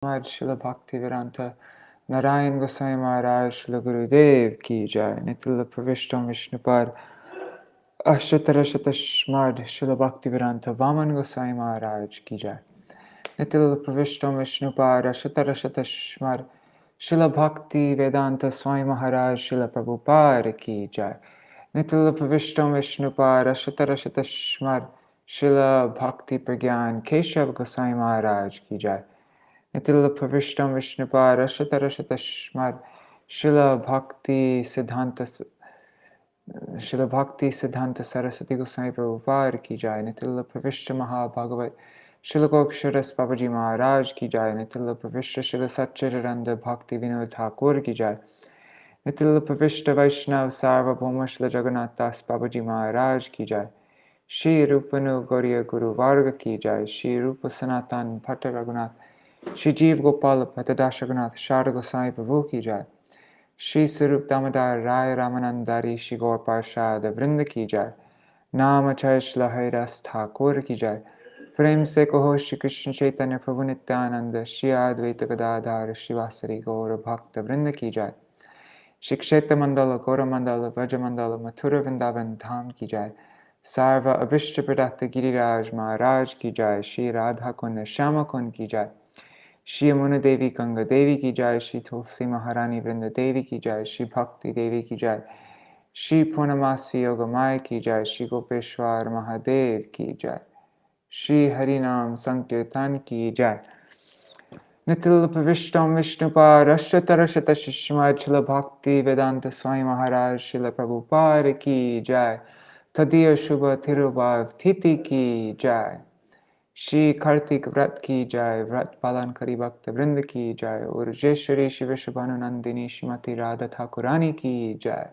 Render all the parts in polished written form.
Mahārāja Śrīla Bhaktivedānta Nārāyaṇa Gosvāmī Mahārāja Śrīla Gurudeva ki jai. Nitila Pravishtam Vishnupad Ashtatarashatashmad Śrīla Bhaktivedānta Vāman Gosvāmī Mahārāja ki jai. Nitila Pravishtam Vishnupad Ashtatarashatashmad Śrīla Bhaktivedānta Svāmī Mahārāja Śrīla Prabhupāda ki jai. Nitila Pravishtam Vishnupad Ashtatarashatashmad Śrīla Bhaktivedānta Gosvāmī Mahārāja ki jai. Nitila Pravishtam Vishnupad Ashtatarashatashmad Śrīla Bhaktivedānta Saraswati Gosvāmī Prabhupāda ki jai. Nitila Pravishta Mahābhagavat Śrīla Gokṣaras Babaji Mahārāja ki jai. Nitila Pravishta Śrīla Satchidananda Bhaktivedānta Thakur ki jai. Nitila Pravishta Vaishnav Sarvabhauma Śrīla Jagannath Das Babaji Mahārāja ki jai. Śrī Rupanu Gauriya Guru Varga ki jai. Śrī Rupa Sanatan Bhatta Raghunath Shri Jeev Gopal Patadashaganath Sharda Gosvāmī Prabhu ki jai. Shri Sarup Damodar Rai Ramanandari Shri Gaur Parshad Vrinda ki jai. Nama Charshla Hairas Thakur ki jai. Prem se kaho Shri Krishna Chaitanya Prabhu Nityananda Shri Advaita Gadadhar Shri Vasari Gaur Bhakta Vrinda ki jai. Shri Kshetra Mandala Gaura Mandala Vraja Mandala Mathura Vrindavan Dham ki jai. Sarva Abhishta Pradata Giriraj Maharaj ki jai. Shri Radha Kunda Shama Kund ki jai. Shri Yamuna Devi Ganga Devi ki jai. Shri Tulsi Maharani Vrinda Devi ki jai. Shri Bhakti Devi ki jai. Shri Purnamasi Yogamaya ki jai. Shri Gopeshwar Mahadev ki jai. Shri Harinam Sankirtan ki jai. Nitila Pravishtam Vishnupad Ashtatarashatashmad Śrīla Bhaktivedānta Svāmī Mahārāja Śrīla Prabhupāda ki jai. Tadiya Shubha Thirubhav Thiti ki jai. Shri Kartik Vrat ki jai. Vrat Palan Kari Bhakta Vrinda ki jai. Urjeshwari Shiva Shubhanu Nandini Shrimati Radha Thakurani ki jai.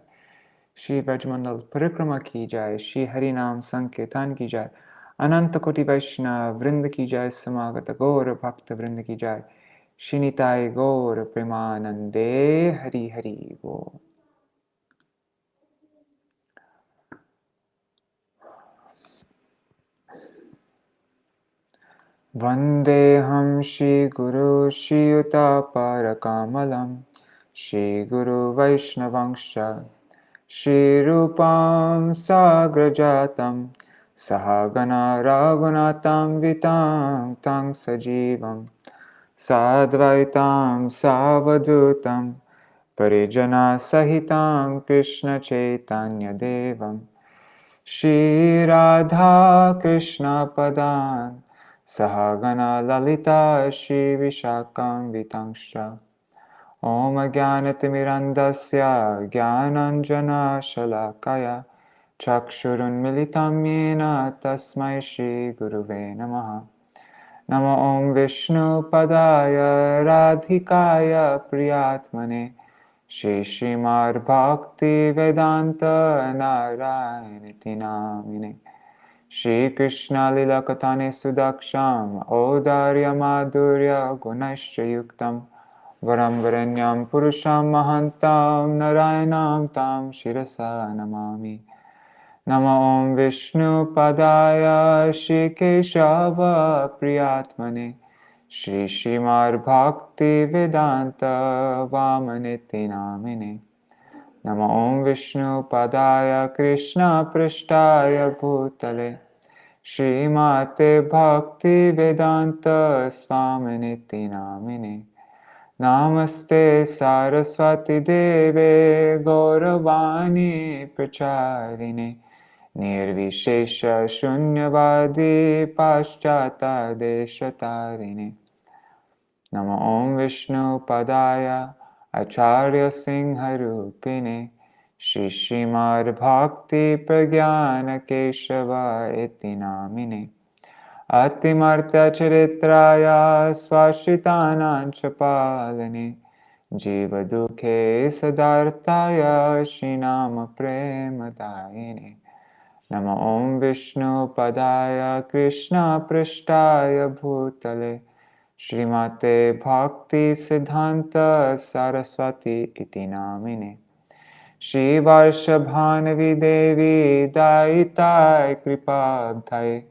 Shri Vrajmandal Parikrama ki jai. Shri Harinam Sankirtan ki jai. Ananta Koti Vaishnava Vrinda ki jai. Samagata Gaura Bhakta Vrinda ki jai. Shri Nitai Gaura Premanande Hari Hari Bo. Vandeham Shri Guru Shri Utapara Kamalam Shri Guru Vaishnavangscha Shri Rupam Sagrajatam Sahagana Raghunatam Vitam Tang Sajivam Sadvaitam Savadutam Parijana Sahitam Krishna Chaitanya Devam Shri Radha Krishna Padan Sahagana Lalita Shri Vishakam Vitangsha Om Jnanatirmirandasya Jnananjana Shalakaya Chakshurun Militam Yena Tasmai Shri Guruve Namaha Nama Om Vishnu Padaya Radhikaya Priyatmane Shri Srimad Bhaktivedānta Nārāyaṇa Namine Shri Krishna Lila Katane Sudaksham Audarya Madhurya Gunaishcha Yuktam Varam Varanyam Purusham Mahantam Narayanam Tam Shirasa Namami Nama Om Vishnu Padaya Shri Keshava Priyatmane Shri Srimad Bhaktivedānta Vamaniti Namine Nama Om Vishnu Padaya Krishna Prishtaya Bhutale Shri Mate Bhaktivedānta Svaminiti Namine Namaste Saraswati Deve Gauravani Pracharine Nirvishesha Shunyavadi Paschata Deshatarine Nama Om Vishnu Padaya Acharya Singharupine Shri Srimad Bhakti Pragyana Keshava Iti Namine Atimartya Charitraya Svashritanam Chapalane Jiva Dukhe Sadartaya Shinama Premadayine Nama Om Vishnu Padaya Krishna Prishtaya Bhutale Shrimate Bhakti Siddhanta Saraswati Iti Namine Shri Varshabhanavi Devi Daitai Kripabdhai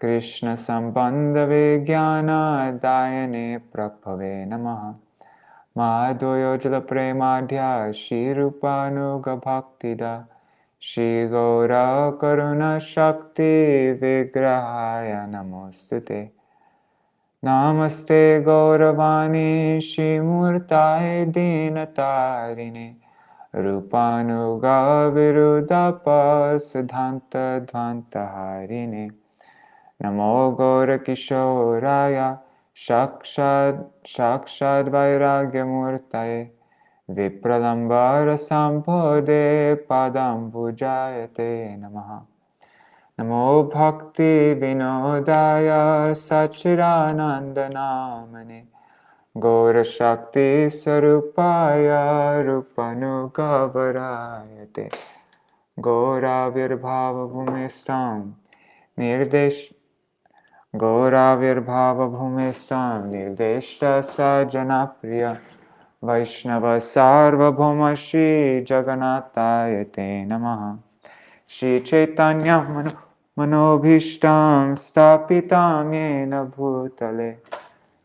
Krishna Sambandha Vijnana Dayane Prabhave Namaha Madhvoyo Jala Premadhya Shri Rupanuga Bhaktida Shri Gaura Karuna Shakti Vigrahaya Namostute Namaste Gauravani Shri Murtaye Dinatarine Rupanuga Virudapa Siddhanta Dvantaharine Namo Gaura Kishoraya Shakshad Vairagyamurtaye Vipralambara Sambhode Padambujayate Namaha Namo Bhakti Vinodaya Sachirananda Namane Gaura Shakti Sarupaya Rupanugavarayate Gaura Virbhava Bhumistam Nirdesh Gaura Virbhava Bhumistam Nirdeshta Sajana Priya Vaishnava Sarvabhauma Shri Jagannatayate Namaha Shri Chaitanya Manobhishtam Stapitam Yena Bhutale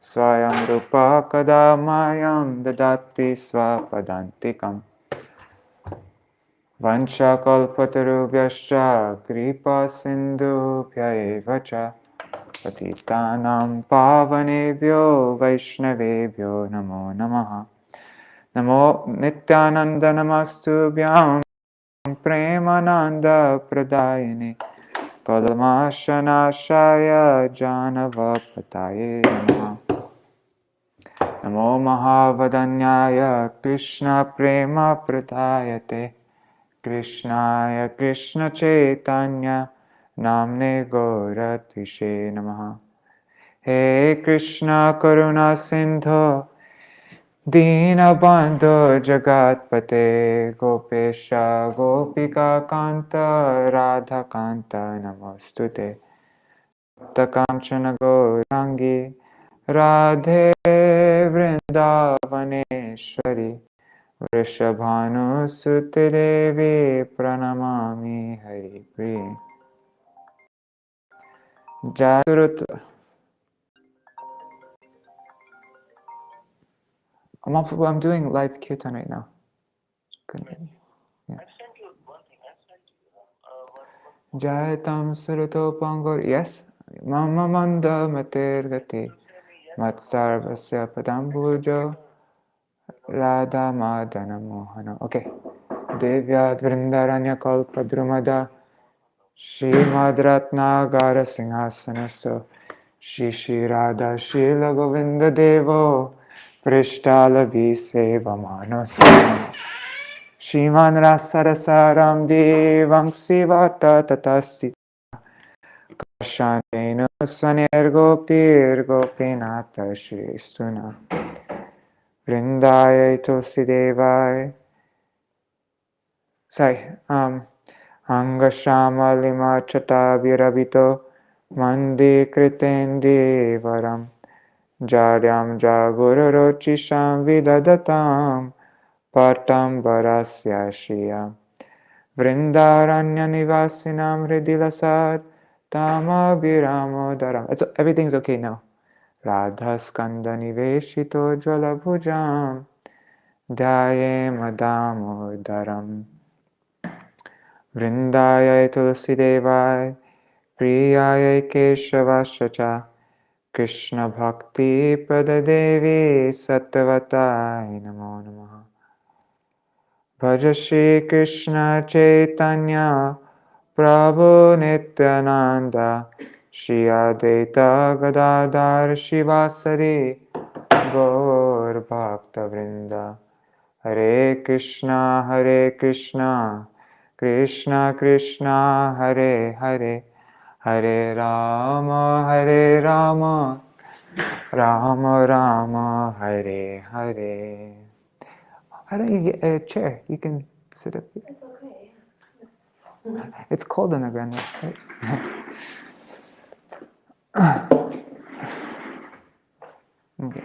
Swayam Rupa Kadamayam Dadati Svapadantikam Vancha Kalpatarubhyascha Kripa Sindhubhya eva cha Patitanam Pavanebhyo Vaishnavebhyo Namo Namaha Namo Nityananda Namastubhyam Premananda Pradayane Kalmashanashaya Janavapataye Namaha Namo Mahavadanyaya Krishna Prema Pradayate Krishnaya Krishna Chaitanya Namne Gauratishe Namaha He Krishna Karuna Sindhu Dīnabandhu Jagatpate Gopesha Gopika Kanta Radha Kanta Namostute Takamchana Gaurangi Radhe Vrindavaneshwari Vrishabhanu Sutidevi Pranamami Hari Priya Jasurut I'm doing live kirtan right now. Yeah. Jayatam Surato Pangor. Yes. Mama Manda Matergati Matsarvasya Padambujo Radha Madana Mohana. Okay. Devya Vrindaranya Kalpadrumada Srimad Ratnagara Singhasanasto Shri Radha Srila Govinda Devo Prishtala Viseva Manasam Shriman Rasarasaram Devam Sivata Tatasti Kashanenu Swanergopir Gopinata Shri Stuna Vrindaya Tulsidevai Angashama Lima Chata Virabito Mandi Kritendi Varam Jaryam Jagurorochisham Vidadatam Patam Varasya Shriya Vrindaranya Nivasinam Hridilasad Tama Viramodaram. Everything's okay now. Radha Skanda Niveshito Jvalabhujam Dhyaye Madamodaram Vrindaya Tulsidevai Priyaya Keshavashacha Krishna Bhakti Padadevi Sattvatai Namo Namaha Bhaja Shri Krishna Chaitanya Prabhu Nityananda Shri Advaita Gadadhar Shivasari Gaur Bhakta Vrinda Hare Krishna Krishna Krishna Hare Hare Hare Rama Rama Rama Hare Hare. Why don't you get a chair? You can sit up here. It's okay. It's cold on the ground, right? Okay.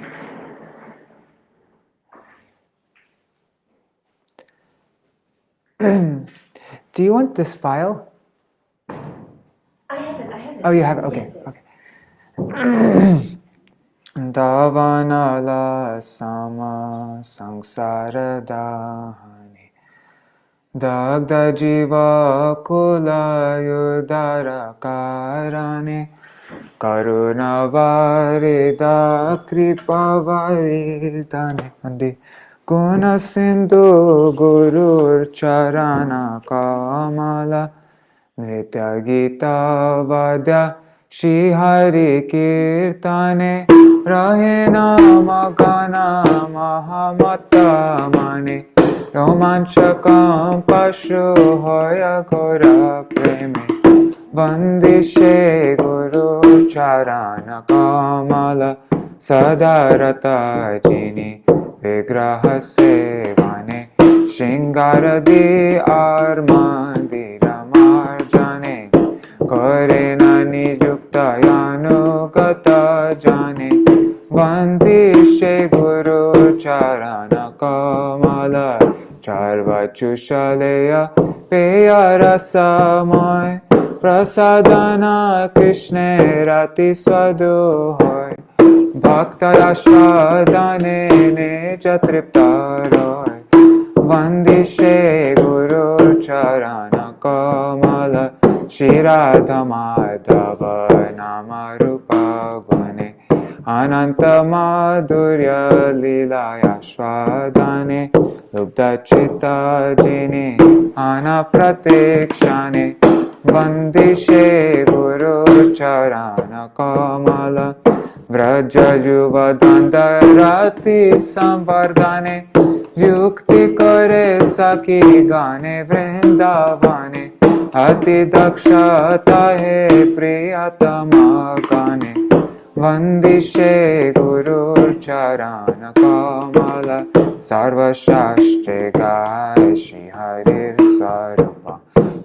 Do you want this file? I have it. Oh, you have it. Okay. Okay. Davanala sama sangsara dahani Dagda jiva kula yudara karane Karuna varida kripa varidane Mandi Guna sindhu gurur charana kamala Nritya gita vadya Shri Hari Kirtane Rahe Nama Gana Mahamata Mane Romanchakam Pashu Hoya Gora Preme Vandishe Guru Charana Kamala Sadarata Jini Vigraha Sevane Shingaradi Armandira Marjane Kore nani jukta yanu gata jane Vandishe guru charana kamala Charva chushaleya peya rasamoy Prasadana krishne rati swadu hoy Bhaktaya shvadane neja tripta roy Vandishe guru charana kamala Shri Radha Madhava Namarupa Gune Ananta Madhurya Lila Yashvadane Lubda Chitta Jini Anapratikshane Vandishe Guru Charana Kamala Vraja Yuva Dandharati Samvardhane Yukti Kare Saki Gane Vrindavane Ati dakshata he priyatama gane Vandishe guru charana kamala Sarva shastre gaye Shri Harir Sarupa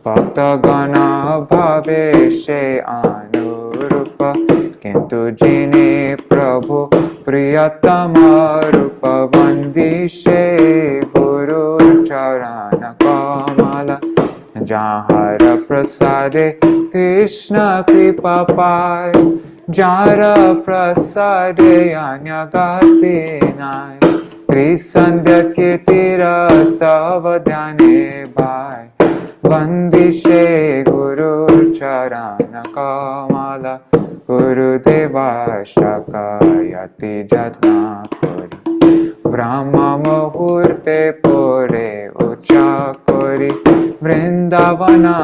Bhakta gana bhaveshe anurupa Kintu jini prabhu priyatama rupa Vandishe guru charana kamala Jahara prasade Krishna kripa pai Jara prasade anyagate nai Trisandhya kirtira stava dhyane bhai Vandishe guru charana kamala Gurudeva shakayati jatna kori Brahma muhurte pore ucha kori Vrindavana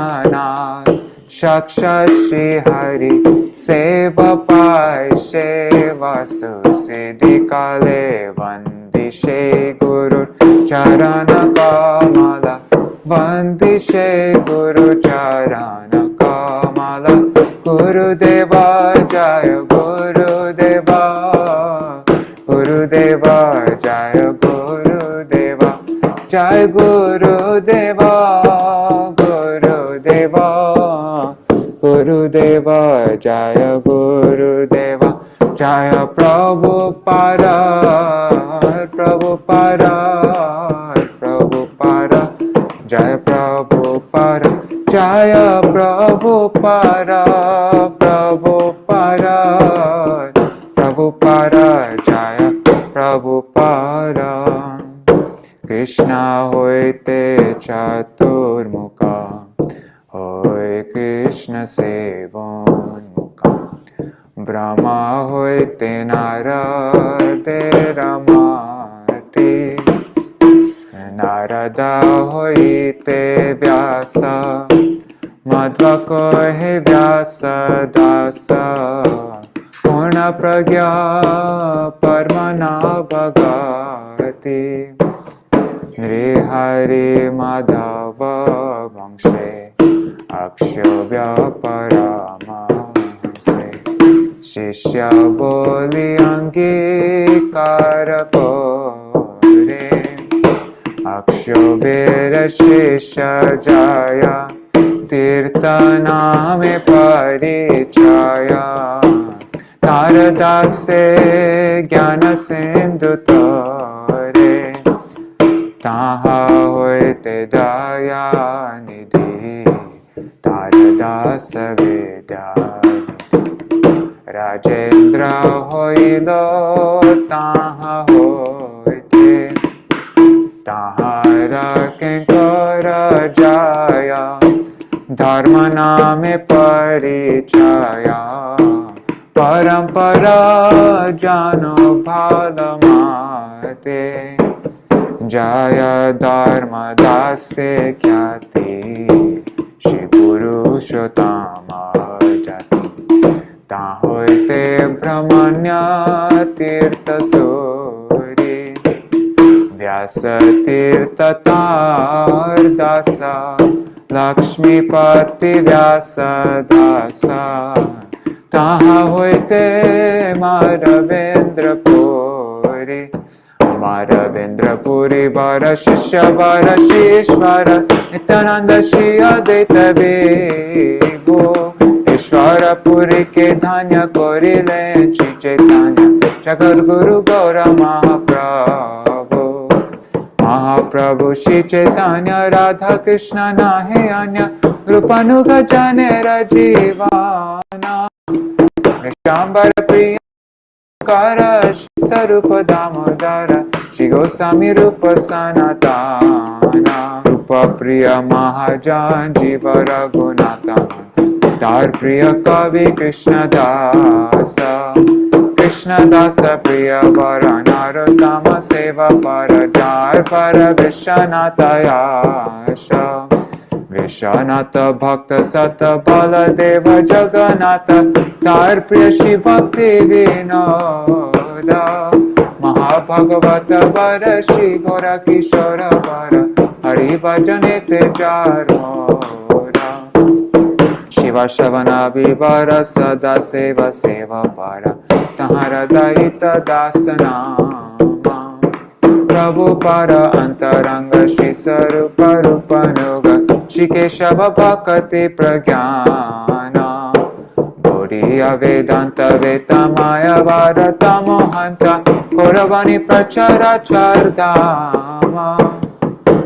Shakshat Shri Hari Seva Pai Shevastu Siddhi Kale Vandishe Guru Charana Kamala Vandishe Guru Charana Kamala Gurudeva Jaya Gurudeva Gurudeva Jaya Gurudeva Jai Gurudeva Gurudeva Gurudeva Jaya Gurudeva Jaya Prabhupada Prabhupada Prabhupada Jaya Prabhupada Jaya Prabhupada Prabhupada Prabhupada Jaya Prabhupada Krishna hoite chaturmukha Hoy Krishna sevonmukha Brahma hoite narade ramati Narada hoite vyasa Madhva kohe vyasa dasa Purna pragya parmana bhagati Nrihari Madhava Vangshe Akshobhya Paramahamse Shishya Boli Angikara Kore Akshobhya Shishya Jaya Tirtaname Parichaya Narada Se Jnana Sindhu Tare Taha hoite daya nidhi Taradasa vidya Rajendra hoilo taha hoite tahara kinkara jaya dharma name parichaya parampara jano bhalamate jaya dharma dasya kyati Shri Purushottama jati tahoite brahmanya tirtha suri vyasa tirtha tardasa Lakshmi pati vyasa dasa taha hoite Maravendra puri Maravendra puri vara shishya vara shishvara Nityananda Shri Advaita Vibhu Ishvara puri ke dhanya korile Shri Chaitanya Jagar Guru Gaura Mahaprabhu Mahaprabhu Shri Chaitanya Radha Krishna nahe anya Rupanuga jane rajivana Nishambara priya Kara Shri Sarupa Damodara Shri Gosvāmī Rupa Sanatana Rupa Priya Mahajan Jiva Raghunatha Tar Priya Kavi Krishna Dasa Krishna Dasa Priya Vara Narottama Seva Para Jar Para Vishanatha Yasha Vishanatha Bhakta Sata Baladeva Jagannatha Tar Priya Shri Bhaktivedānta Mahabhagavata Vara Shri Gora Kishora Vara Hari Bhajanete Jarora Shiva Shavana Vivara Sada Seva Seva Para Tahara Daita Dasanama Prabhupāda Antaranga Shri Sarupa Rupanuga Shri Keshava Bhakti Pragyana Gaudiya Vedanta Vetamaya Varata Mohanta Kauravani Prachara Chardama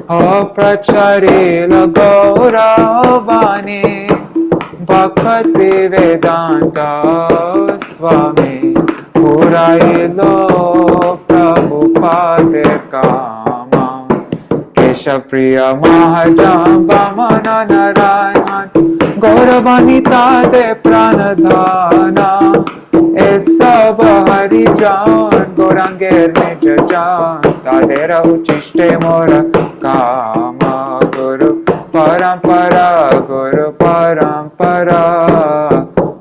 O Pracharila Gauravani Bhaktivedānta Svāmī Purailo Prabhupāda Kama Keshapriya Mahajam Vamana Nārāyaṇa Gauravanita de Pranadhana Esab Harijan Gauranger Nijajan Tadera Uchishte Mora Kama Guru Parampara Guru Parampara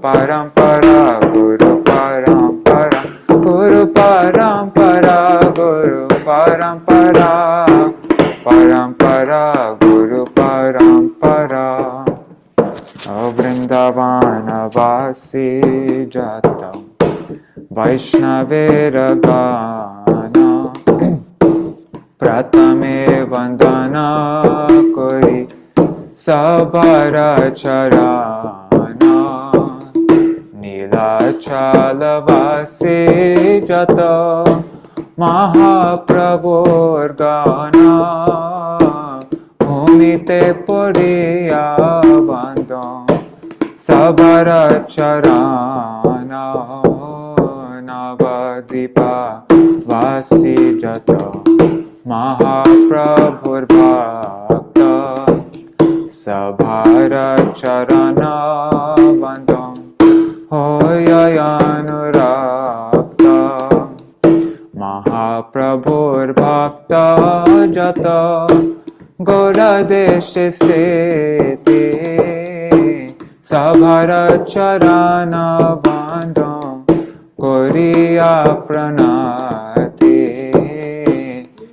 Parampara Guru Parampara Guru Parampara Guru Parampara Parampara Guru Parampara O Vrindavana Vasi Jatam Vaishnavera Gana Pratame Vandana Kori Sabhara Charana Nilachala Vasi Jata Mahaprabhur Gana Bhumite Puriya Bandam Sabhara Charana Navadipa Vasi Jata Mahaprabhur Bhakta Sabhara Charana Bandam Hoyayanurakta Mahaprabhur Bhakta Jata Gauradeshe Sthiti Sabhara Charana Bandam Koriya Pranati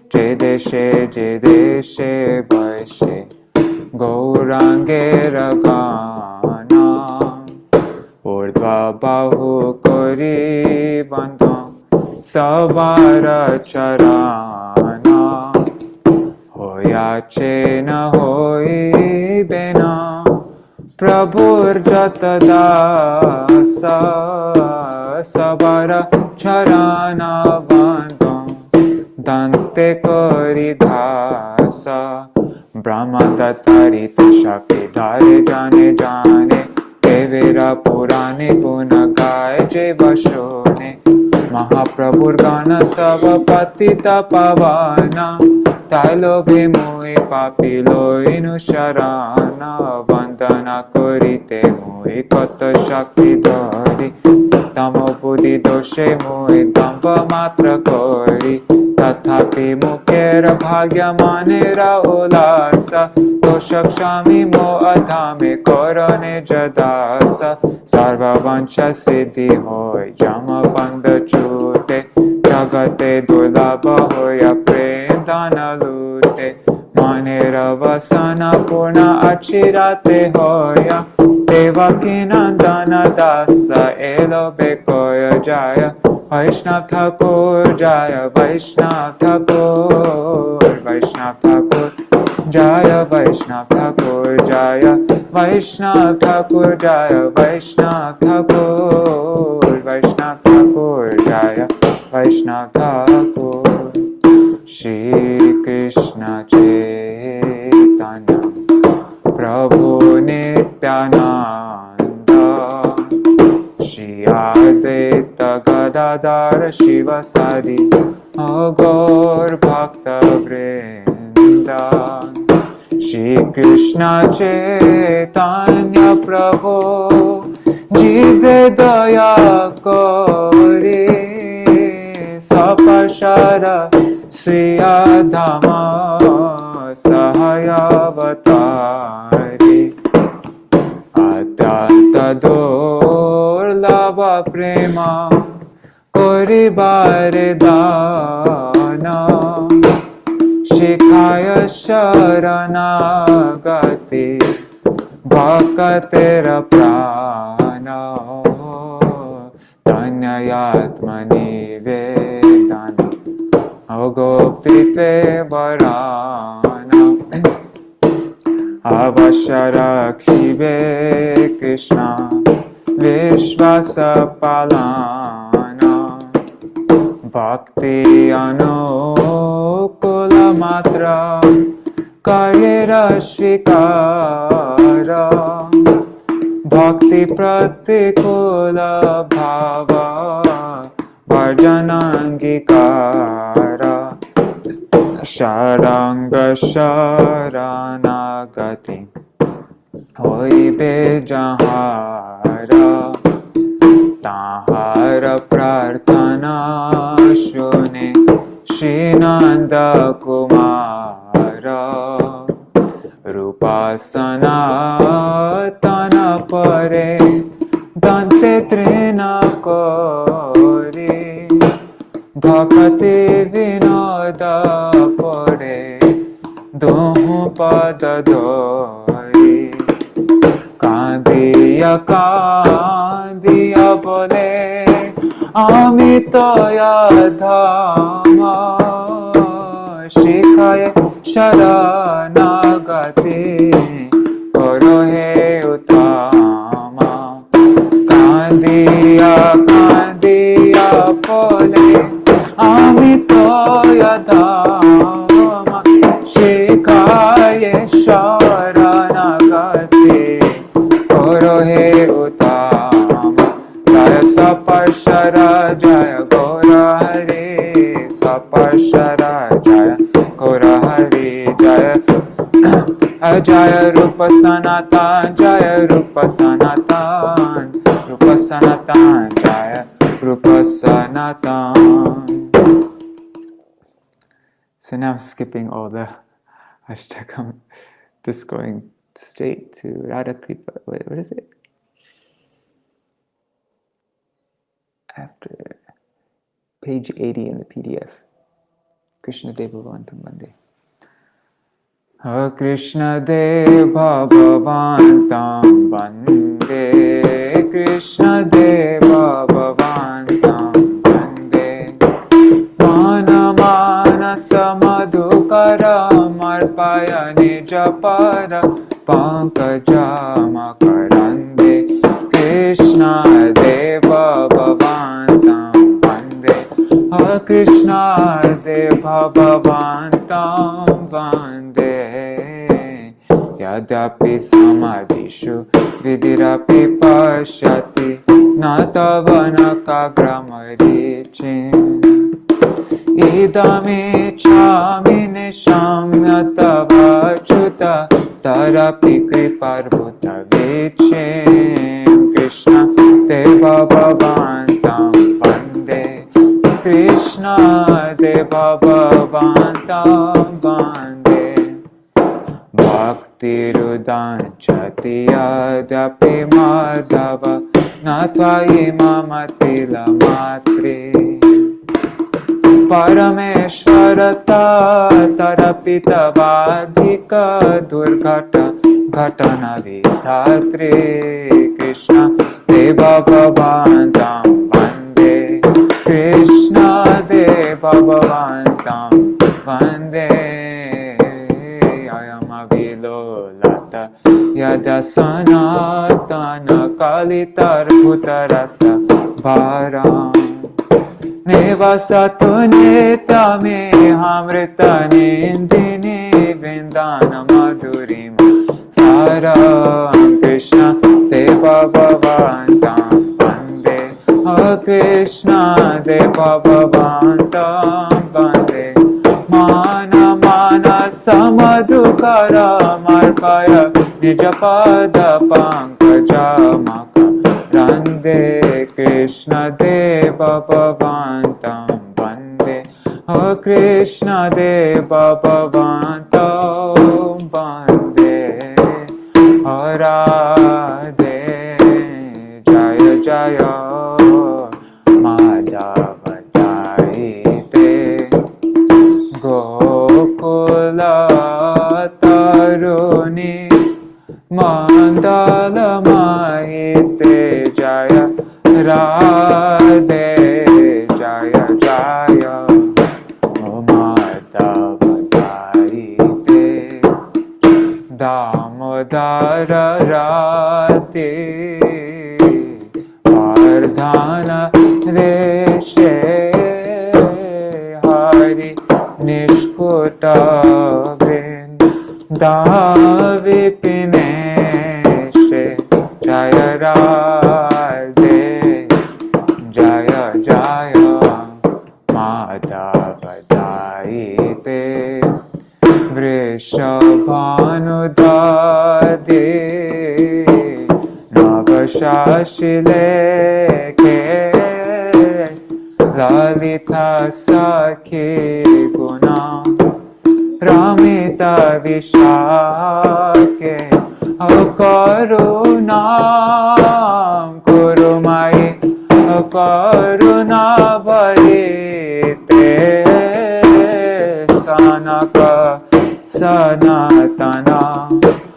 Jedeshe Vaishe Gaurangera Gana Urdhva Bahu Kori Bandam Sabhara Charana Hoyachena Hoibena Prabhur Jatadasa Sabhara Charana Bandam Dante Kori Dhasa Brahma Tattarita Shakti Dhare Jane Jane Ke देवेरा पुराणे गुण गाय जे वशोने महाप्रभुर गान सब पतित पावना ताइलोभे मोहि पापी लइनु शरण वंदना करिते मोहि कत शक्ति धरि तम बुद्धि दोषे मोहि दम्भ मात्र करि तथापि मुखेर भाग्य मानेरा उल्लास दोष क्षामि मो अधामे करणे जदास सर्ववंश सिद्धि होय जम बंध छूटे जगते दुर्लभ होय प्रेम दान लूटे मानेर वसन पूर्ण अचिराते होया देवकी नंदन दास एलो बेकोय जय वैष्णव ठाकुर जय वैष्णव ठाकुर वैष्णव ठाकुर जय वैष्णव ठाकुर जय वैष्णव ठाकुर जय वैष्णव ठाकुर वैष्णव ठाकुर जय वैष्णव ठाकुर श्री कृष्ण चैतन्य प्रभु नित्यानंद श्री अद्वैत गदाधर शिवासादि गौर भक्तवृंद श्री कृष्ण चैतन्य प्रभु जीवे दया करे सपशर श्रिय धाम सहायावतारी अत्यंत दुर्लभ प्रेम करिबारे दान शिखाय शरणागति भक्तेर प्राण धन्ययात्मनिवेदन अगोप्तित्वे वरान अवश्य रक्षिबे कृष्ण विश्वास पालन भक्ति अनुकूल मात्र करेर स्वीकार भक्ति प्रतिकूल भाव वर्जनांगीकार शरंग शरणागति होइबे जहार ताहार प्रार्थना सुने श्री नंद कुमार रूपा सनातन परे दंते तृण कोरे भक्ति विनोद परे दोहु पद धोई कांदिया कांदिया बोले आमी तोया धाम शिखाय शरणागति करो हे उत्तम कांदिया कांदिया बोले आमी तोया धाम शिखाय शरणागति करो हे उत्तम जय सपशर जय गौर हरे सपशर जय गौर हरे जय जय रूप सनातन जय रूप सनातन जय रूप सनातन. So now I'm skipping all the Ashtakam, just going straight to Radha Kripa. Wait, what is it? After page 80 in the PDF. Krishna Deva Bhavantam Bande. Krishna Deva Bhavantam Bande. Krishna Deva Bhavantam Bande. Mana Manasa Madhukara Marpaya Nijapara Pankajama Karande. Krishna Deva Bhavantam Bande. Krishna Deva Bhavantam Bande. Yadapi samadhishu vidirapi pashyati natavana kagramarichin idame chami nishamyatavachuta tarapi kriparbuta vichin Krishna Deva Bhavantam Vande Krishna Deva Bhavantam Vande Bhaktivedānta yadapi madhava natvayi mamatila matre Parameshwarata tarapita vadhika durgata ghatana vidhatre Krishna Deva Bhavantam Vande Krishna Deva Bhavantam Vande Ayama Vilolata Yada Sanatana Kalitar Bhutarasa Bharam Nevasatu netame hamrita nindini vindana madhurima saram Krishna Deva Bhavantam Vande Krishna Deva Bhavantam Vande Mana Mana Samadhukara Marpaya Nijapada Pankajamaka Rande Krishna Deva Bhavantam Vande Krishna Deva Bhavantam Vande Radhe Jaya Jaya Madhava Jaite Gokula Taruni Mandala Mahite Jaya Radhe Jaya Jaya Madhava Jaite Damodara Radhe Vardhana Reshe Hari Nishkuta Davipineshe Jaya Radhe Jaya Jaya Madhava Jaite Vrishabhanudade Navashashileke Lalita Sakhi Guna Ramita Vishake Akarunam Kurumai Akaruna Bharite Sanaka Sanatana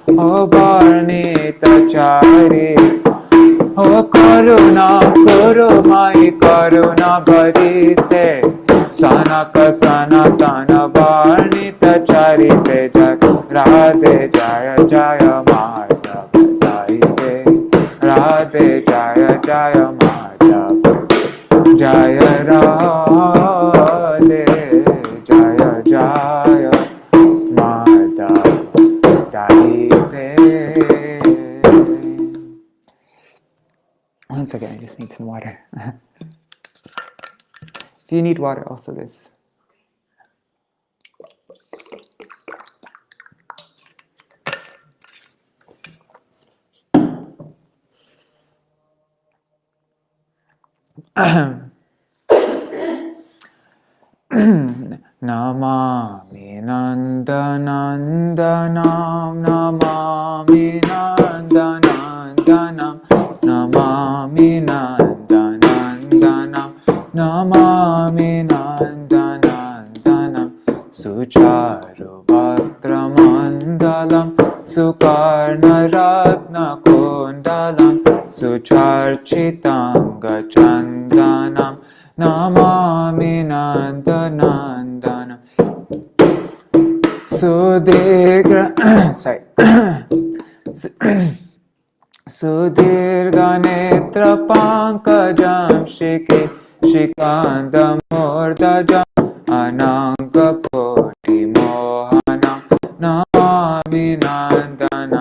Varnita Chari Karuna Kurumai Karuna Bharite Sanaka Sanatana Varnita Charite Radhe Jaya Jaya Madhava Jaite Radhe Jaya Jaya Madhava Jaya Radhe Jaya Jaya Madhava Jaite. One second, I just need some water. If you need water, also this. Namami Nandanandanam Namami Nandanandanam Namami Nandanandanam Namami Nandanandanam Sucharu Bhadramandalam Sukarnaratna Kundalam Sucharchitanga Chandanam Namami Nandanandanam Sudirga Netra Pankajam Shikandam Murdajam Ananga Koti Mohanam Namami Nandanam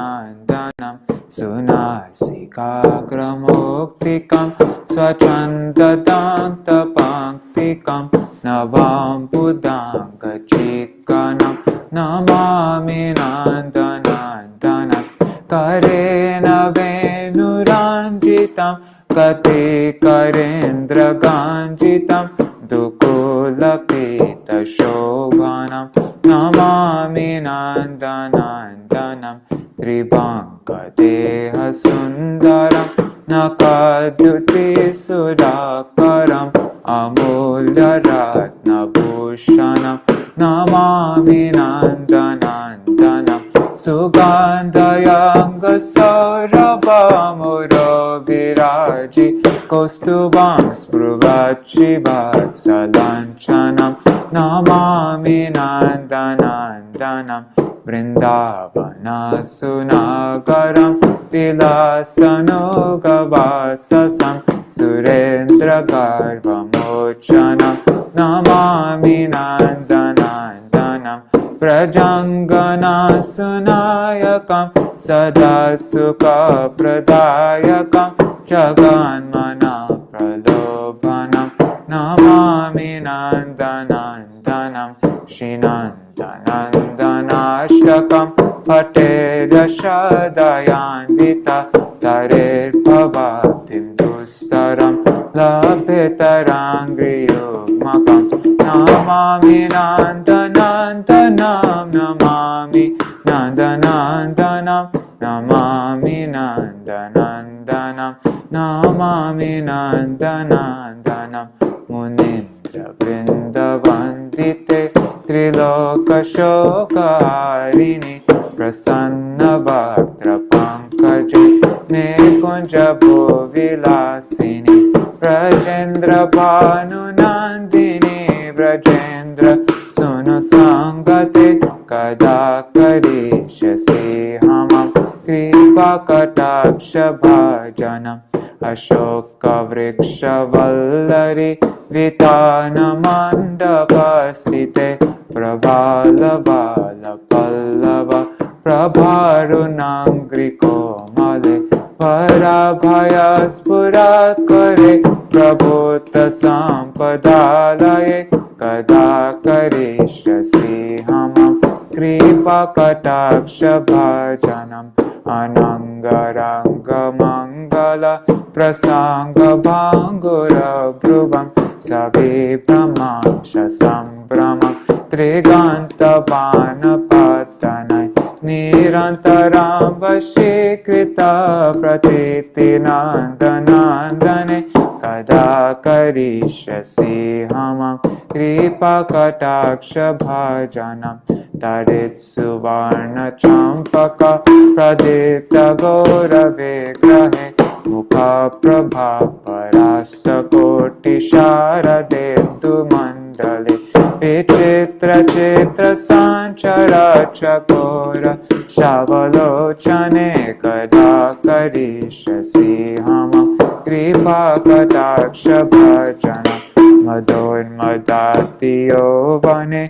ekagramuktikam svachandadanta panktikam navam buddhanga chikanam namami nandanandanam karena venuranjitam kate karendra ganjitam dukulapita shobhanam namami nandanandanam tribanga deha sundaram nakaduti sudakaram amulya ratna bhushanam namami nandanandanam sugandhayanga saurabhamuro viraji kostubam spravachi vatsalancanam namami nandanandanam vrindavana sunagaram vilasanogavasasam surendra garbhamochanam namami nandanandanam prajangana sunayakam sada sukha pradayakam jaganmana pralobhanam namami nandanandanam Śrīnandanashtakam patera shadayanvita tarer bhavatim dustaram labhetarangriyomakam namami nandanandanam namami nandanandanam namami nandanandanam namami nandanandanam munindra vrindavandite Trilokashokarini prasanna bhaktra pankaje nekunja bhuvilasini Brajendra bhanu nandini Brajendra sunasangate kada karishyasi hamam kripa kataksha bhajanam ashoka vriksha vallari vitana mandapasite prabhala bala pallava prabharunangriko male parabhaya spurakare prabhuta sampadalaye kada karishyasi hamam kripa kataksha bhajanam anangaranga mangala prasanga bhangura brubam sabi brahmaksha sambramam triganta vanapatanai nirantaram vashikrita pratiti nandanandane kada karishyasi hamam kripa kataksha bhajanam tarit suvarna champaka pradipta gaura vigrahe mukha prabha parasta koti sharadetu mandale vichitra chitra sanchara chakora shavalochane kada karishyasi hamam kripa kataksha bhajanam madonmadatiyo vane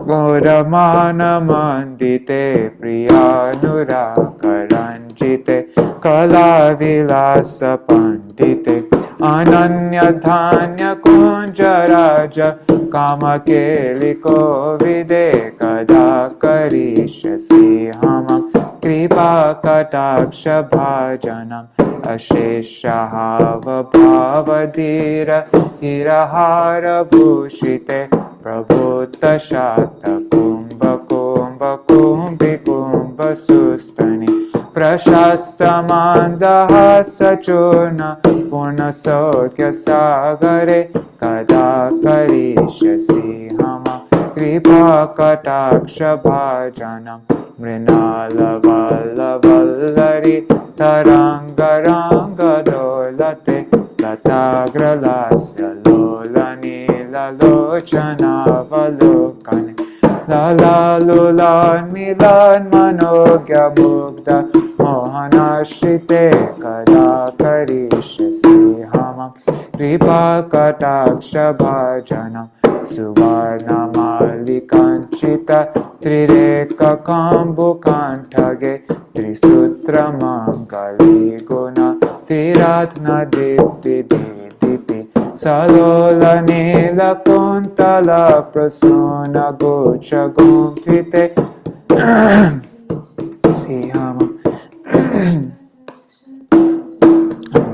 Goramana mandite priyanurakaranjite kala vilasa pandite ananya dhanya kunjaraja kamakeliko vide kada karishyasi hamam kripa kataksha bhajanam asheshahava bhavadhira hirahara bhushite Prabhuta shata kumbha kumbha kumbhi kumbha sustani prashasta mandaha sachurna purna sotya sagare kada karishyasi hama kripa kataksha bhajanam mrinala vallari tarangaranga dolate latagralasya lolani lalochana valokane lala lulan milan manogya mugda mohanashrite kada karishyasi hamam kripa kataksha bhajanam suvarna malikanchita Trireka kambu kanthage Trisutra mangali guna Tiratna dipti dipti Salola nila kuntala prasuna gocha gumfite Sihama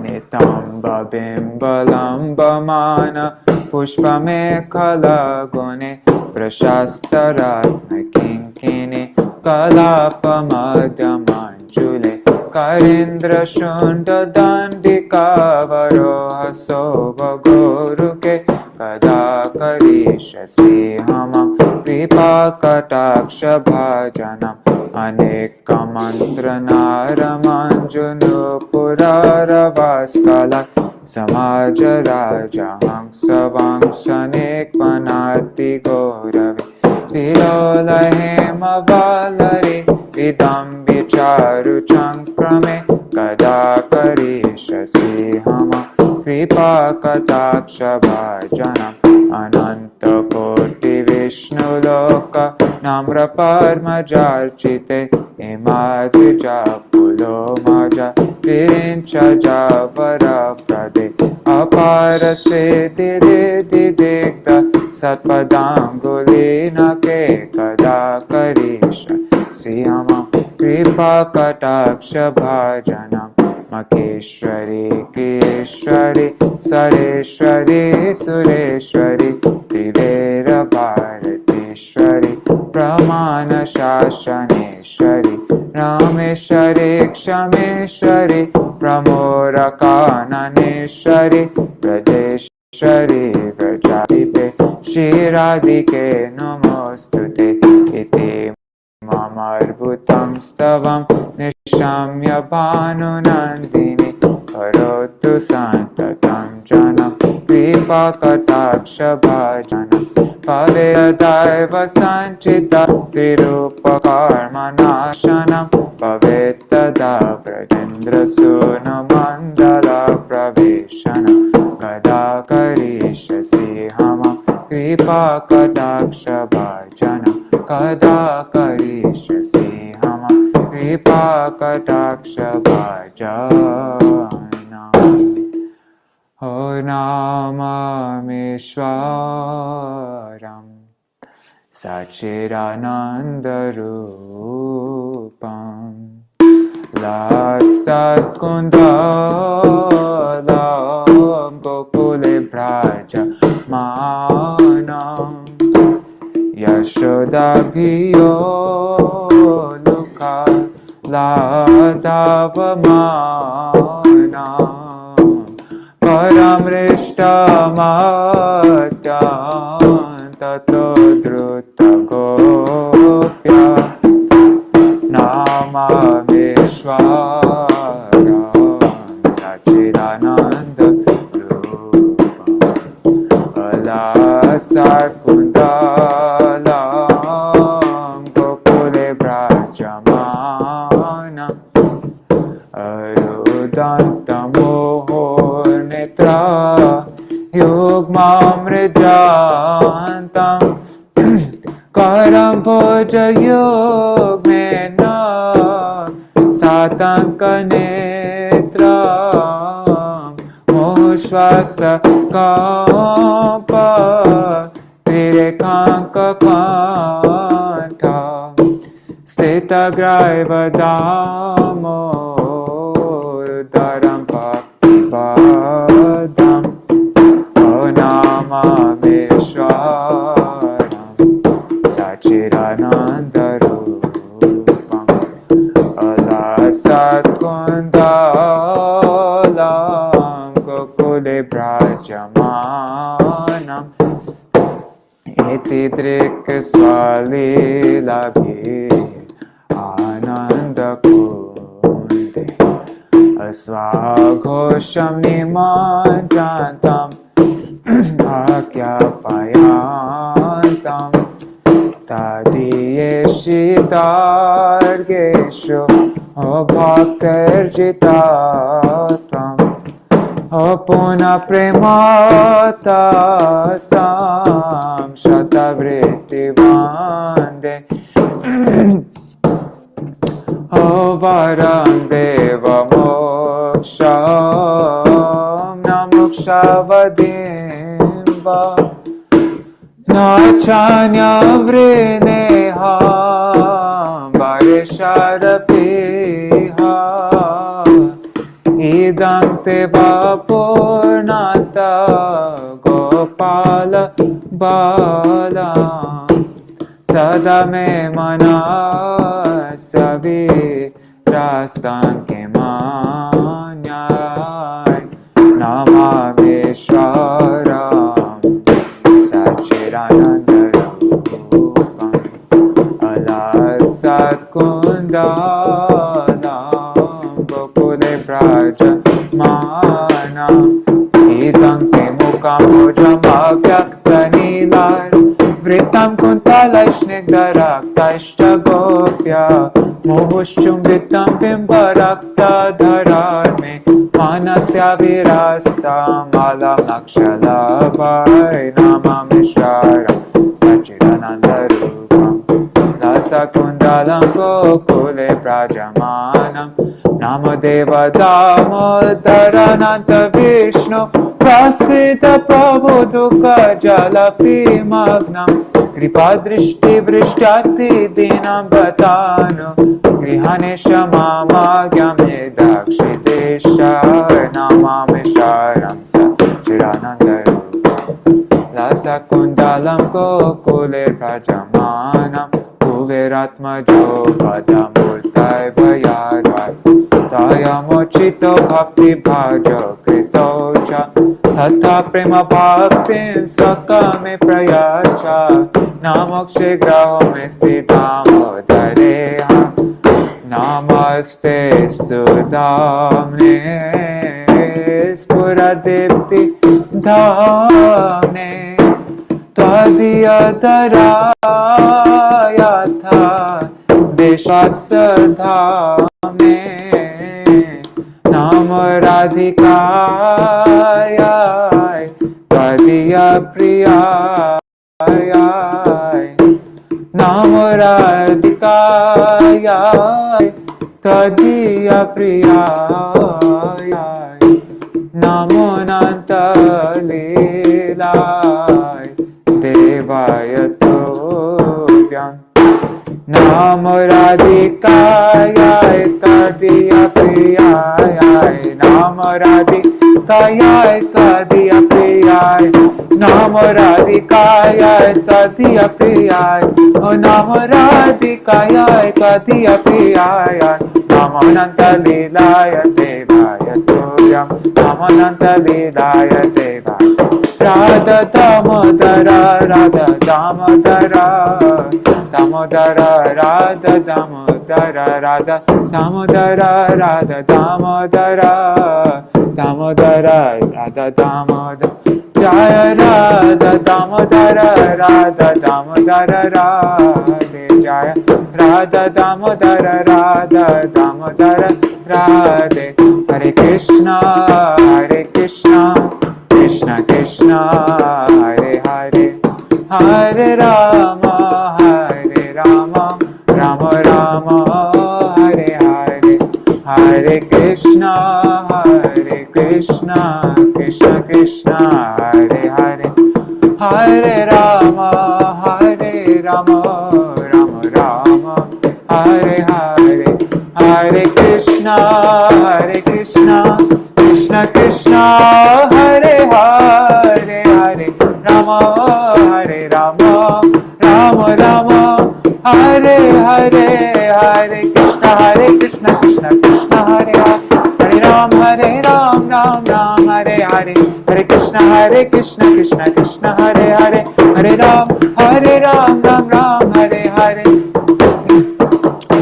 Nitamba bimba lamba mana Pushpa mekhala gune Prashastaratna kinkini Kalapa madhya manjule Karindra shunda dandika Varoha soba goruke Kada karishasi hamam Kripa kataksha bhajanam Aneka mantra naramanjunu purara vaskala Samaja raja hangsa vangshanek panati gauravi Virola hema valari vidam vicharu chankrame Kada karishasi hama kripa kataksha bhajanam Ananta koti vishnu loka namra parma jarchite Imadvija pulo maja virincha javara prade Apara se dire didikta satpadangulina ke kada karisha Siyama kripa kataksha bhajanam Makeshwari Keshwari Sareshwari Sureshwari Tivera Bharateshwari Pramana Shashaneshwari Rameshwari Kshameshwari Pramorakananeshwari Brajeshwari Vrajadipe Shiradike Namostute Iti Mamarbutam stavam nishamya bhanu nandini karotu santatam janam kripa kataksha bhajanam pade daiva sanchita tirupa karma nashanam pavetada prajendra suna mandala praveshanam kada karishasi hamam kripa kataksha bhajanam kada karishasi hama kripa kataksha bhajanam Ho namamishwaram Sachidananda rupam Lasat kundalam gokule braja manam Yashodabhiyo lukha ladavamanam paramrishtamatyan tato druta gopya namamishwaram sachidananda rupam alasat kundalam gokule brajamanam arudantamoho netra yugmamrijantam karam bhoja yogmena satanka netram mohshvasa kampa Virekanka kanta Sitagraiva damor Dharam Bhaktivedāntam O namamishwaram Sachidananda rupam Alasat kundalam Gokule brajamanam Iti drik svalilabhi ananda kunde Asvaghosham nimanjantam akyapayantam Tadiyeshitargeshu bhaktirjitatam Puna premata sam shatavritti vande Varam deva moksham na mokshavadimva na chanya vrineha varisharapiha idam te vapurnata gopala bala sada me mana sabi rasanke manyai namameshwaram sachidanandarupam alasat kundalam gokule prajamanam idam te mukam ojamabhyaktanilai vritam kuntalashnidaraktaishta gopya muhushchumbitam bimbarakta dhararme manasya virasta malam nakshalabai namamishwaram sachidanandarupam lasakundalam gokule prajamanam namadeva damodarananta vishnu prasita prabhuduka jalapi magnam kripadrishti vrishyati dinam batanu grihanesha mamagyamye dakshitesha namamisharam sachidanandarupam lasakundalam gokule prajamanam kuveratmajo padamurtai vayadvat tayamochito bhakti bhajo kritocha tata prema bhaktim sakame prayacha namokshe grahome sthitamodhareha namaste studamne spuradipti dhamne tadiyadarayatha deshasadhame nam radhikayai tadiya priyayai nam radhikayai tadiya priyayai namo nanta lilai devaya tobhyam namo radhikayai tadiya priyayai namo radhikayai tadiya priyayai namo radhikayai tadiya priyayai o namo radhikayai tadiya priyayai namo nanta lilaya devaya tobhyam namo nanta lilaya devaya Radha Damodara Radha Damodara Damodara Radha Damodara Radha Damodara Radha Damodara Damodara Radha Damodara Jaya Radha Damodara Radha Damodara Radhe Jaya Radha Damodara Radha Damodara Radhe Hare Krishna Krishna Krishna Hare Hare Hare Rama Rama Rama Hare Hare Hare Krishna Krishna Krishna Hare Hare Hare Rama Rama Rama Hare Hare Hare Krishna Krishna Krishna Hare Hare Hare Rama Rama Rama Hare Hare Hare Krishna Krishna Hare Hare Ram Ram Hare Hare Hare Krishna Krishna Hare Hare Hare Ram Ram Hare Hare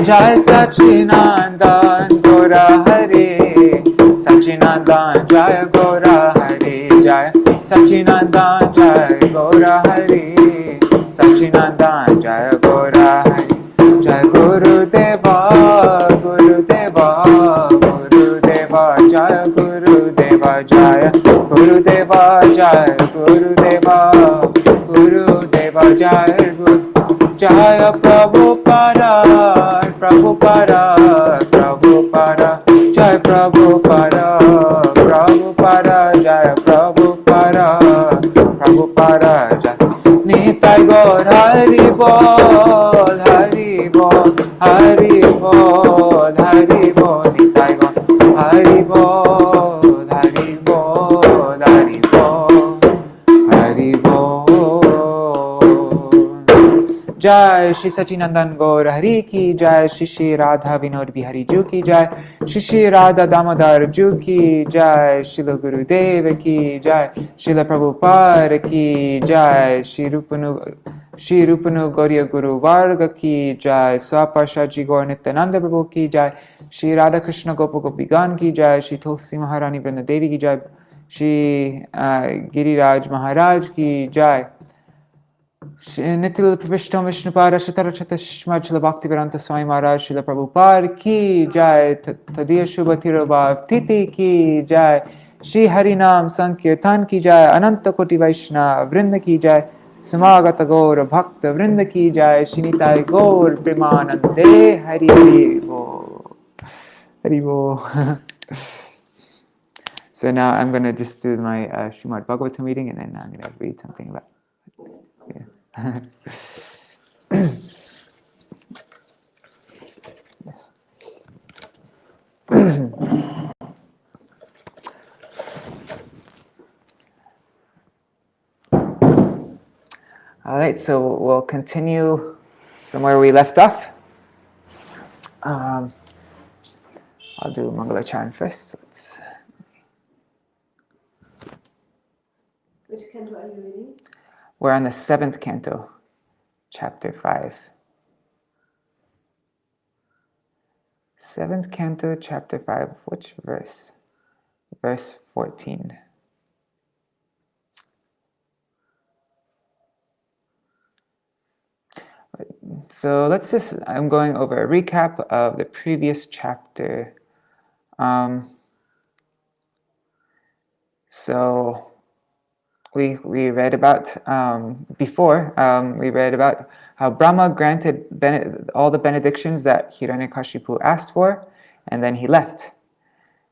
Jai Sachinandan Gora Hare Sachinandan Jaya Gora Hare Jaya Sachinandan Jaya Gora Hare Sachinandan Jaya Gora Hare Jaya Gurudeva Gurudeva Gurudeva Jaya Gurudeva Jaya Gurudeva Jaya Gurudeva Gurudeva Jaya Jaya Prabhupāda Prabhupada, Prabhupada, Prabhupada, Jai Prabhupada, Prabhupada, Jai Prabhupada, Prabhupada, Jai Nitai Gaur Hari Bol, Hari Bol, Hari Bol, Hari Bol, Nitai Gaur Hari Bol, Hari Bol, Hari Bol, Hari Bol. Jai Shri Sachinandan Gaur Hari Ki Jai, Shri Shri Radha Vinod Bihari Ju Ki Jai, Shri Shri Radha Damodar Ju Ki Jai, Srila Gurudeva Ki Jai, Srila Prabhupada Ki Jai, Shri Rupanu Gauriya Guru Varga Ki Jai, Swaparshaji Gaur Nityananda Prabhu Ki Jai, Shri Radha Krishna Gopa Gopigan Ki Jai, Shri Tulsi Maharani Vrinda Devi Ki Jai, Shri Giriraj Maharaj Ki Jai, Nitil Pravishtam Vishnupada Shatarachata Shmajla Bhaktivedānta Svāmī Mahārāja Śrīla Prabhupāda Ki Jai, Tadiya Shubha Tirobhav Titi Ki Jai, Shri Harinam Sankirtan Ki Jai, Ananta Koti Vaishnava Vrinda Ki Jai, Samagata Gaur Bhakta Vrinda Ki Jai, Shinitai Gaur Premanande Hari Hari Bo. Hari Bo. So now I'm going to just do my Srimad Bhagavatam reading, and then I'm going to read something about yeah. Yes. All right, so we'll continue from where we left off. I'll do Mangalacharna first. Which canto are you reading? We're on the 7th canto, chapter 5. 7th canto, chapter 5. Which verse? Verse 14. So I'm going over a recap of the previous chapter. So we read about, we read about how Brahma granted all the benedictions that Hiraṇyakashipu asked for, and then he left.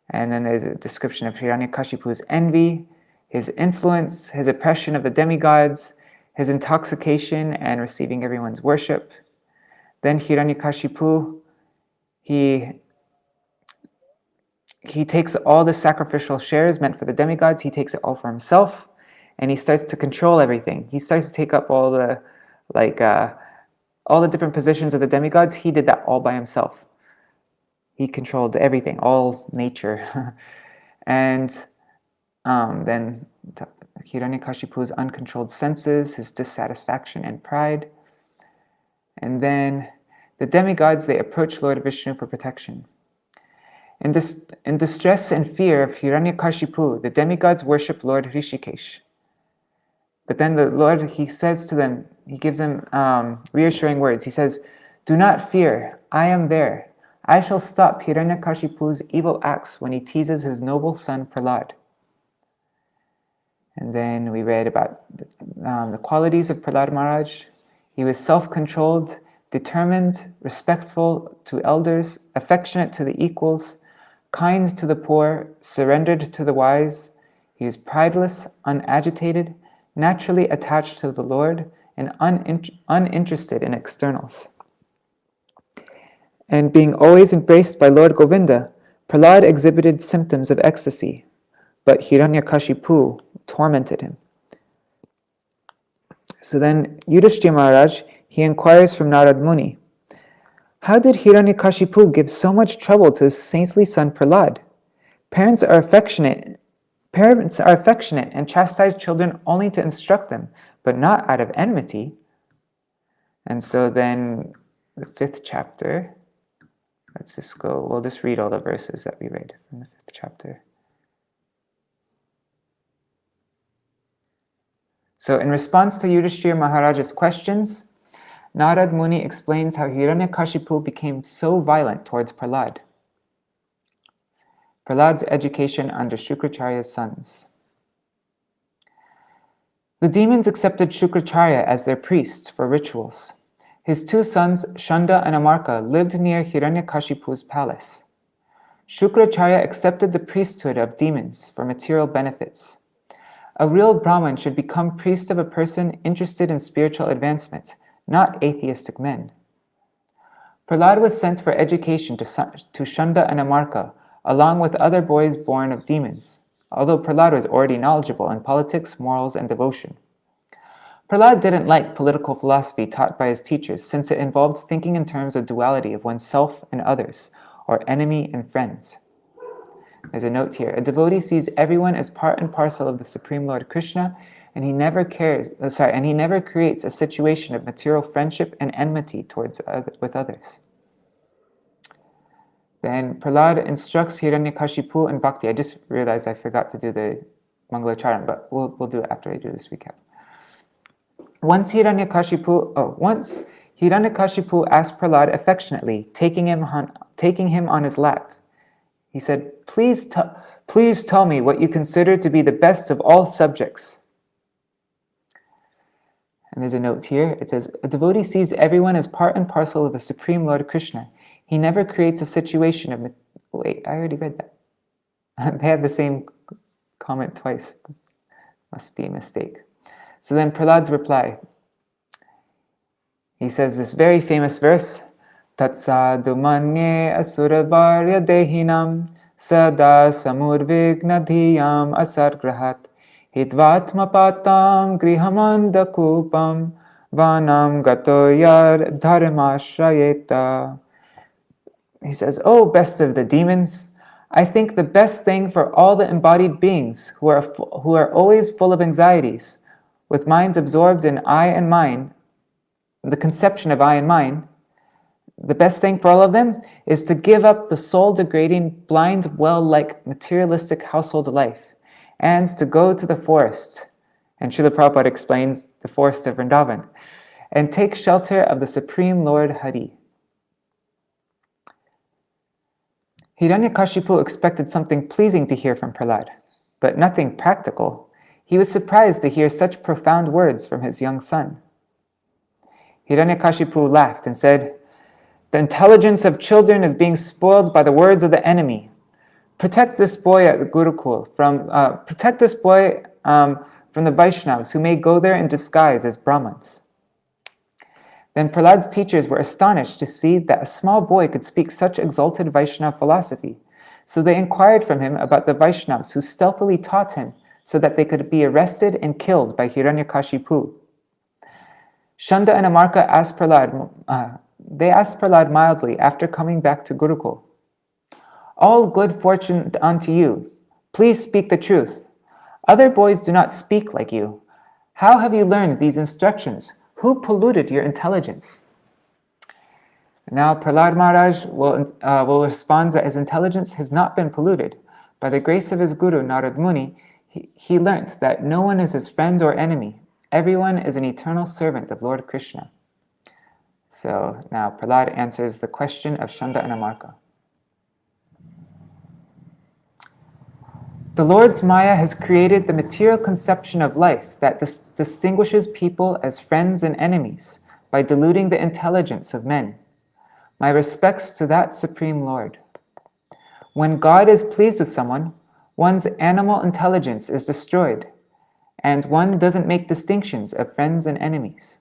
And then there's a description of Hiraṇyakashipu's envy, his influence, his oppression of the demigods, his intoxication and receiving everyone's worship. Then Hiraṇyakashipu, he takes all the sacrificial shares meant for the demigods, he takes it all for himself, and he starts to control everything. He starts to take up all the different positions of the demigods. He did that all by himself. He controlled everything, all nature. And then Hiraṇyakashipu's uncontrolled senses, his dissatisfaction and pride. And then the demigods, they approach Lord Vishnu for protection. In distress and fear of Hiraṇyakashipu, the demigods worship Lord Hrishikesh. But then the Lord, he says to them, he gives them reassuring words. He says, "Do not fear, I am there. I shall stop Hiraṇyakashipu's evil acts when he teases his noble son Prahlāda." And then we read about the qualities of Prahlāda Maharaj. He was self-controlled, determined, respectful to elders, affectionate to the equals, kind to the poor, surrendered to the wise. He was prideless, unagitated, naturally attached to the Lord, and uninterested in externals. And being always embraced by Lord Govinda, Prahlāda exhibited symptoms of ecstasy, but Hiraṇyakashipu tormented him. So then Yudhishthira Maharaj, he inquires from Narad Muni, how did Hiraṇyakashipu give so much trouble to his saintly son Prahlāda? Parents are affectionate and chastise children only to instruct them, but not out of enmity. And so then the 5th chapter, we'll just read all the verses that we read from the 5th chapter. So in response to Yudhishthira Maharaja's questions, Narad Muni explains how Hiraṇyakashipu became so violent towards Prahlāda. Prahlāda's education under Shukracharya's sons. The demons accepted Shukracharya as their priest for rituals. His two sons, Śaṇḍa and Amarka, lived near Hiraṇyakashipu's palace. Shukracharya accepted the priesthood of demons for material benefits. A real Brahmin should become priest of a person interested in spiritual advancement, not atheistic men. Prahlāda was sent for education to Śaṇḍa and Amarka, along with other boys born of demons, although Prahlāda was already knowledgeable in politics, morals, and devotion. Prahlāda didn't like political philosophy taught by his teachers, since it involved thinking in terms of duality of oneself and others, or enemy and friends. There's a note here. A devotee sees everyone as part and parcel of the Supreme Lord Krishna, and he never creates a situation of material friendship and enmity with others. Then Prahlāda instructs Hiraṇyakashipu and bhakti. I just realized I forgot to do the Mangalacharan, but we'll do it after I do this recap. Once Hiraṇyakashipu asked Prahlāda affectionately, taking him on his lap. He said, please tell me what you consider to be the best of all subjects. And there's a note here. It says, a devotee sees everyone as part and parcel of the Supreme Lord Krishna. He never creates a situation of... Wait, I already read that. They have the same comment twice. Must be a mistake. So then Prahlāda's reply. He says this very famous verse, Tatsādu manye asuravarya dehinam sada samurvigna dhiyam asargrahat hitvatmapatam grihamanda kupam vanam gatoyar dharmashrayeta. He says, oh, best of the demons, I think the best thing for all the embodied beings who are always full of anxieties, with minds absorbed in I and mine, the conception of I and mine, the best thing for all of them is to give up the soul-degrading, blind well-like materialistic household life and to go to the forest, and Śrīla Prabhupāda explains the forest of Vrindavan, and take shelter of the Supreme Lord Hari. Hiraṇyakashipu expected something pleasing to hear from Prahlāda, but nothing practical. He was surprised to hear such profound words from his young son. Hiraṇyakashipu laughed and said, the intelligence of children is being spoiled by the words of the enemy. Protect this boy at the Gurukul from the Vaishnavas who may go there in disguise as Brahmins. Then Prahlāda's teachers were astonished to see that a small boy could speak such exalted Vaishnava philosophy. So they inquired from him about the Vaishnavas who stealthily taught him so that they could be arrested and killed by Hiraṇyakashipu. Śaṇḍa and Amarka asked Prahlāda mildly after coming back to Gurukul, all good fortune unto you. Please speak the truth. Other boys do not speak like you. How have you learned these instructions? Who polluted your intelligence? Now Prahlāda Mahārāja will respond that his intelligence has not been polluted. By the grace of his guru, Narad Muni, he learnt that no one is his friend or enemy. Everyone is an eternal servant of Lord Krishna. So now Prahlāda answers the question of Śaṇḍa and Amarka. The Lord's Maya has created the material conception of life that distinguishes people as friends and enemies by diluting the intelligence of men. My respects to that Supreme Lord. When God is pleased with someone, one's animal intelligence is destroyed, and one doesn't make distinctions of friends and enemies.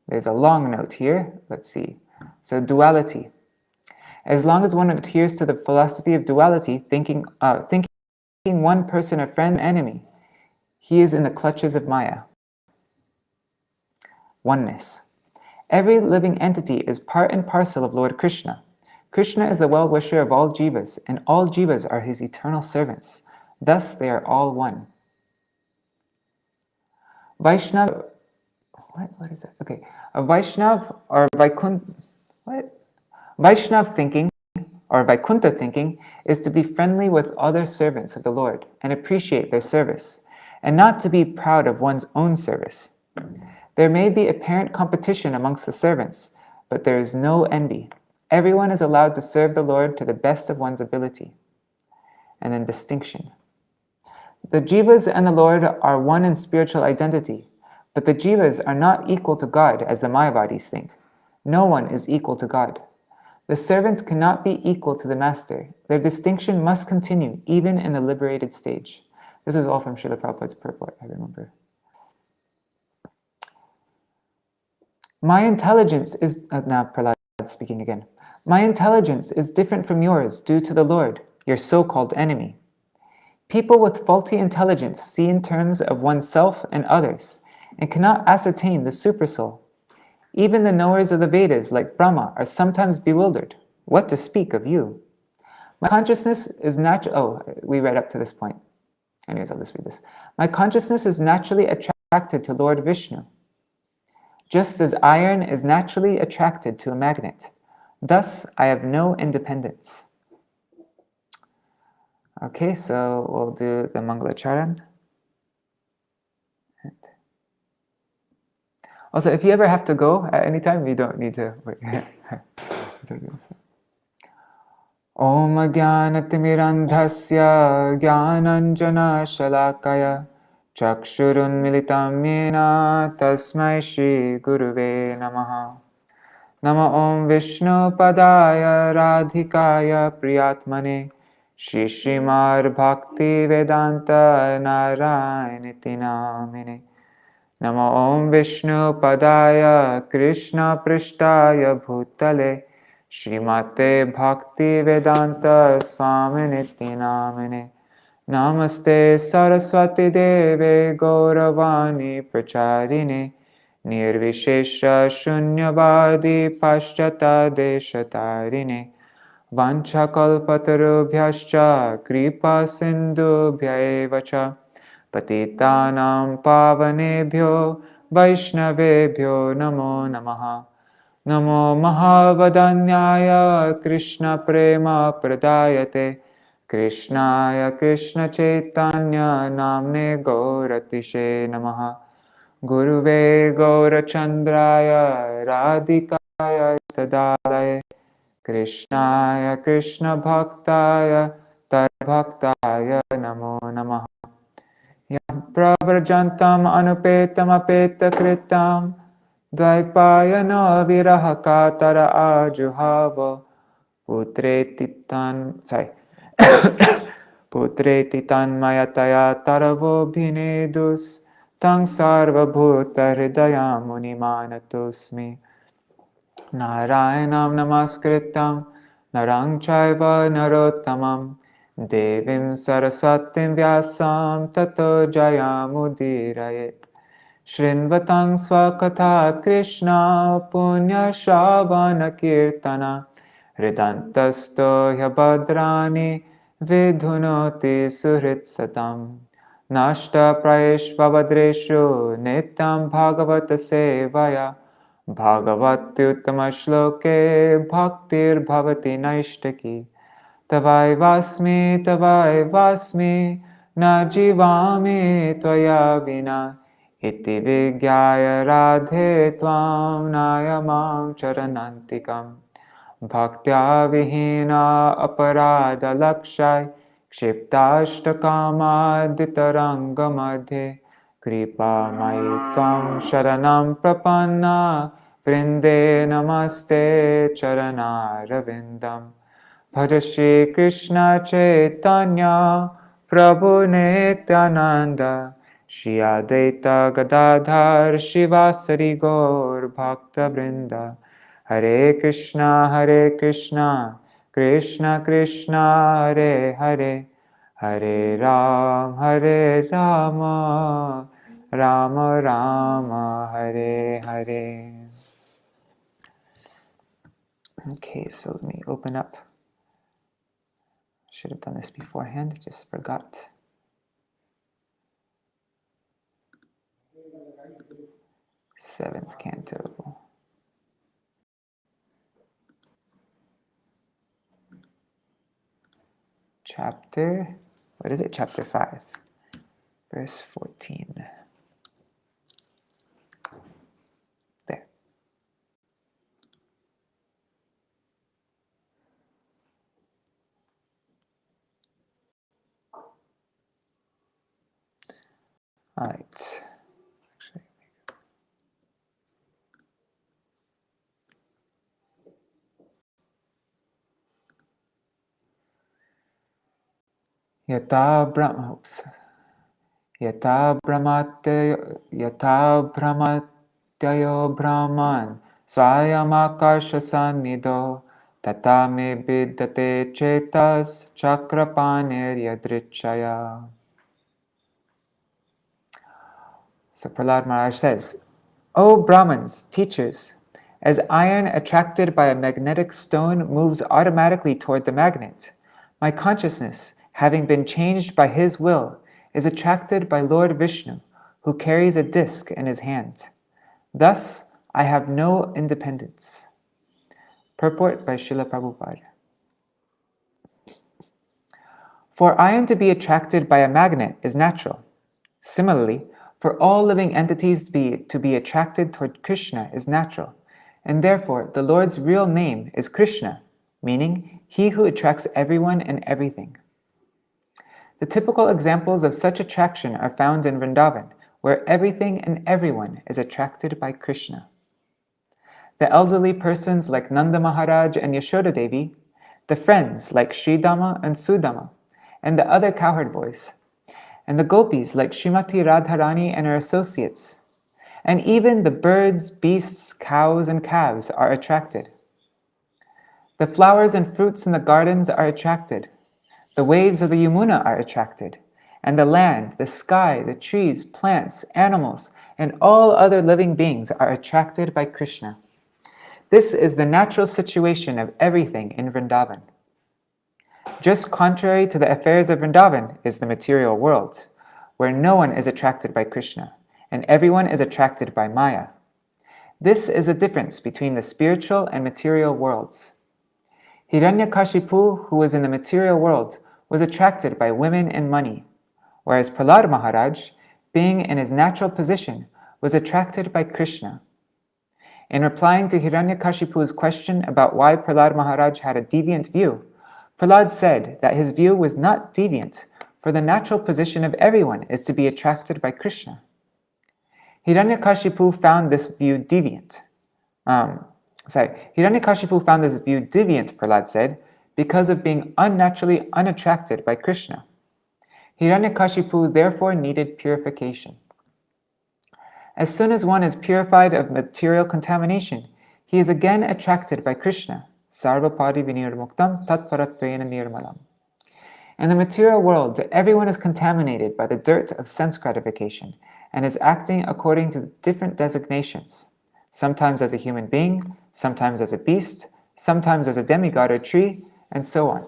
There's a long note here. Let's see. So duality. As long as one adheres to the philosophy of duality, thinking one person a friend and enemy, he is in the clutches of Maya. Oneness. Every living entity is part and parcel of Lord Krishna. Krishna is the well-wisher of all jivas, and all jivas are his eternal servants. Thus they are all one. Vaishnav, what is that? Okay, a Vaishnav or Vaishnav thinking or Vaikuntha thinking is to be friendly with other servants of the Lord and appreciate their service, and not to be proud of one's own service. There may be apparent competition amongst the servants, but there is no envy. Everyone is allowed to serve the Lord to the best of one's ability. And then distinction. The jivas and the Lord are one in spiritual identity, But the jivas are not equal to God as the Mayavadis think. No one is equal to God. The servants cannot be equal to the master. Their distinction must continue even in the liberated stage. This is all from Śrīla Prabhupāda's purport, I remember. My intelligence is, now Prahlāda speaking again. My intelligence is different from yours due to the Lord, your so-called enemy. People with faulty intelligence see in terms of oneself and others, and cannot ascertain the supersoul. Even the knowers of the Vedas, like Brahma, are sometimes bewildered. What to speak of you? My consciousness is we read up to this point. Anyways, I'll just read this. My consciousness is naturally attracted to Lord Vishnu, just as iron is naturally attracted to a magnet. Thus, I have no independence. Okay, so we'll do the Mangalacharan. Also, if you ever have to go at any time, you don't need to wait. Om Jnanatimidandhasya Jnananjana Shalakaya Chakshurun Militam Yena Tasmai Shri Guruve Namaha. Nama Om Vishnu Padaya Radhikaya Priyatmane Shri Srimad Bhaktivedānta Nārāyaṇa Namine. Nama Om Vishnu Padaya Krishna Prishtaya Bhutale Srimate Bhaktivedānta Svāmī Namine. Namaste Saraswati Deve Gauravani Pracharine Nirvishesha Shunyavadi Paschata Deshatarine Vanchakalpatarubhyascha Kripa Sindhubhya Cha Patitanam Pavanebhyo Vaishnavebhyo Namo Namaha. Namo Mahavadanyaya Krishna Prema Pradayate Krishnaya Krishna Chaitanya Namne Gauratishe Namaha. Guruve Gaurachandraya Radhikaya Tadalaye Krishnaya Krishna Bhaktaya Tadbhaktaya Namo Namaha. Yam Pravarjantam Anupetam Apeta Kritam Dvaipayana Virahakatara Ajuhava Putreti Tanmayataya Taravo Bhinedus Tang Sarva Bhuta Hridaya Munimanatosmi. Nārayaṇam Namaskritam Narang Chaiva Narottamam Devim Saraswatim Vyasam Tato Jayamudirayet. Shrinvatang Swakatha Krishna Punya Shravana Kirtana Hridantasto Yabhadrani Vidhunoti Suhrit Satam. Nashta Prayeshvavadreshu Nityam Bhagavata Sevaya Bhagavati Uttama Shloke Bhaktir Bhavati Naishtaki. Tavai Vasmi Na Jivami Tvaya Vina Iti Vigyaya Radhe Tvam Nayamam Charanantikam. Bhaktya Vihina Aparada Lakshai Kshiptashtakama Ditaranga Madhe Kripa Mai Tvam Sharanam Prapanna Vrinde Namaste Charanāravindam. Bhaja Shri Krishna Chaitanya Prabhu Nityananda Shri Advaita Gadadhar Shivasari Gaur Bhakta Vrinda. Hare Krishna Krishna Krishna Hare Hare Hare Rama Rama Rama Hare Hare. Okay, so let me open up. Should have done this beforehand, just forgot. Seventh canto. Chapter, what is it? Chapter 5, verse 14. There. All right. Actually, Yata brahmatyayo brahman sayamakasha sannido tata me biddhate chetas chakrapanir yadrichaya. So Prahlāda Mahārāja says, O Brahmins, teachers, as iron attracted by a magnetic stone moves automatically toward the magnet, my consciousness, having been changed by his will, is attracted by Lord Vishnu, who carries a disc in his hand. Thus, I have no independence. Purport by Śrīla Prabhupāda. For iron to be attracted by a magnet is natural. Similarly, for all living entities to be attracted toward Krishna is natural, and therefore the Lord's real name is Krishna, meaning he who attracts everyone and everything. The typical examples of such attraction are found in Vrindavan, where everything and everyone is attracted by Krishna. The elderly persons like Nanda Mahārāja and Yashoda Devi, the friends like Sridama and Sudama, and the other cowherd boys, and the gopis like Srimati Radharani and her associates, and even the birds, beasts, cows, and calves are attracted. The flowers and fruits in the gardens are attracted. The waves of the Yamuna are attracted, and the land, the sky, the trees, plants, animals, and all other living beings are attracted by Krishna. This is the natural situation of everything in Vrindavan. Just contrary to the affairs of Vrindavan is the material world, where no one is attracted by Krishna, and everyone is attracted by Maya. This is the difference between the spiritual and material worlds. Hiraṇyakaśipu, who was in the material world, was attracted by women and money, whereas Prahlāda Mahārāja, being in his natural position, was attracted by Krishna. In replying to Hiraṇyakashipu's question about why Prahlāda Mahārāja had a deviant view, Prahlāda said that his view was not deviant, for the natural position of everyone is to be attracted by Krishna. Hiraṇyakashipu found this view deviant. Hiraṇyakashipu found this view deviant, Prahlāda said, because of being unnaturally unattracted by Krishna. Hiraṇyakashipu therefore needed purification. As soon as one is purified of material contamination, he is again attracted by Krishna. Sarvapadi vinirmuktam tatparatvena nirmalam. In the material world, everyone is contaminated by the dirt of sense gratification and is acting according to different designations, sometimes as a human being, sometimes as a beast, sometimes as a demigod or tree, and so on.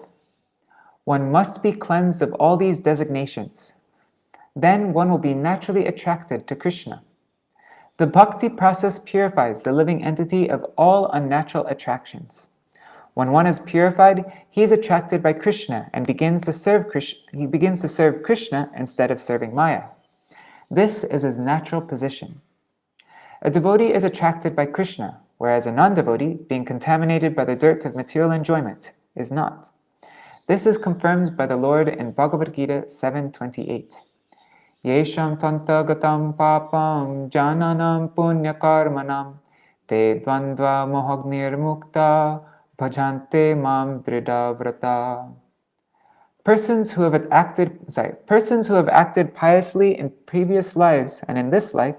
One must be cleansed of all these designations. Then one will be naturally attracted to Krishna. The bhakti process purifies the living entity of all unnatural attractions. When one is purified, he is attracted by Krishna and begins to serve Krishna instead of serving Maya. This is his natural position. A devotee is attracted by Krishna, whereas a non-devotee, being contaminated by the dirt of material enjoyment, is not. This is confirmed by the Lord in Bhagavad Gita 7:28. Yesham tantagatam papam jananam punyakarmanam te dvandva mohagnir bhajante mam drida. Persons who have acted piously in previous lives and in this life,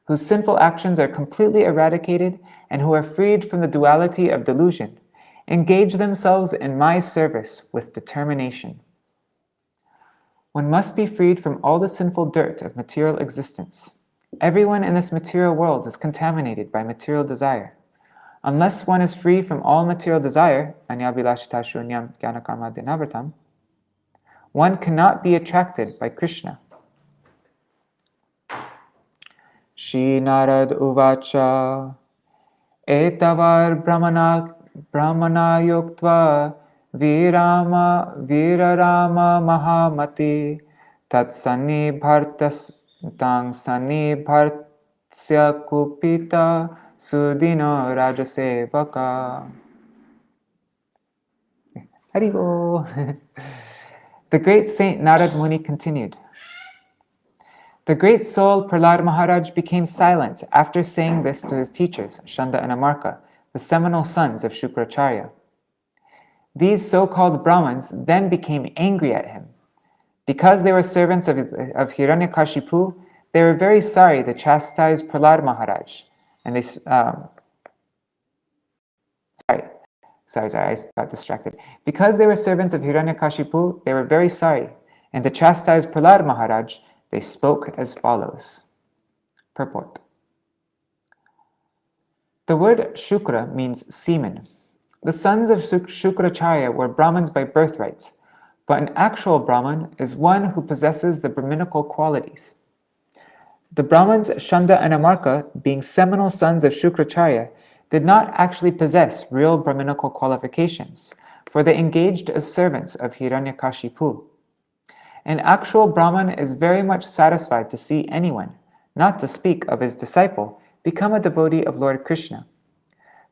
whose sinful actions are completely eradicated and who are freed from the duality of delusion, engage themselves in my service with determination. One must be freed from all the sinful dirt of material existence. Everyone in this material world is contaminated by material desire. Unless one is free from all material desire, anyabhilashita shunyam jnanakarma dinavratam, one cannot be attracted by Krishna. Shri Narad Uvacha Etavar Brahmana Yoktva Virarama Mahamati Tatsani Bhartas Tang Sani Bhartsya Kupita Sudino Rajasevaka. Haribo. The great saint Narad Muni continued. The great soul Prahlāda Mahārāja became silent after saying this to his teachers, Śaṇḍa and Amarka, the seminal sons of Shukracharya. These so-called Brahmins then became angry at him. Because they were servants of Hiraṇyakaśipu, they were very sorry to chastise Prahlāda Mahārāja. And they, sorry, I got distracted. Because they were servants of Hiraṇyakaśipu, they were very sorry. And to chastise Prahlāda Mahārāja, they spoke as follows. Purport. The word Shukra means semen. The sons of Shukracharya were Brahmins by birthright, but an actual Brahman is one who possesses the Brahminical qualities. The Brahmins Śaṇḍa and Amarka, being seminal sons of Shukracharya, did not actually possess real Brahminical qualifications, for they engaged as servants of Hiraṇyakaśipu. An actual Brahman is very much satisfied to see anyone, not to speak of his disciple, become a devotee of Lord Krishna.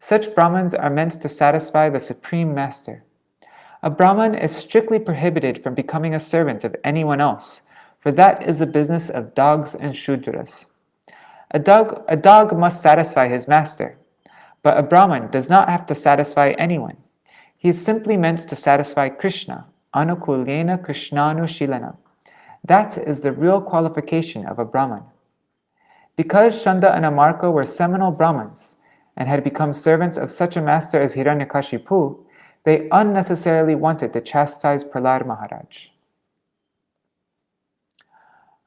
Such Brahmins are meant to satisfy the Supreme Master. A Brahman is strictly prohibited from becoming a servant of anyone else, for that is the business of dogs and Shudras. A dog must satisfy his master, but a Brahman does not have to satisfy anyone. He is simply meant to satisfy Krishna, anukulyena Krishnānushīlana. That is the real qualification of a Brahman. Because Śaṇḍa and Amarka were seminal Brahmins, and had become servants of such a master as Hiraṇyakaśipu, they unnecessarily wanted to chastise Prahlāda Mahārāja.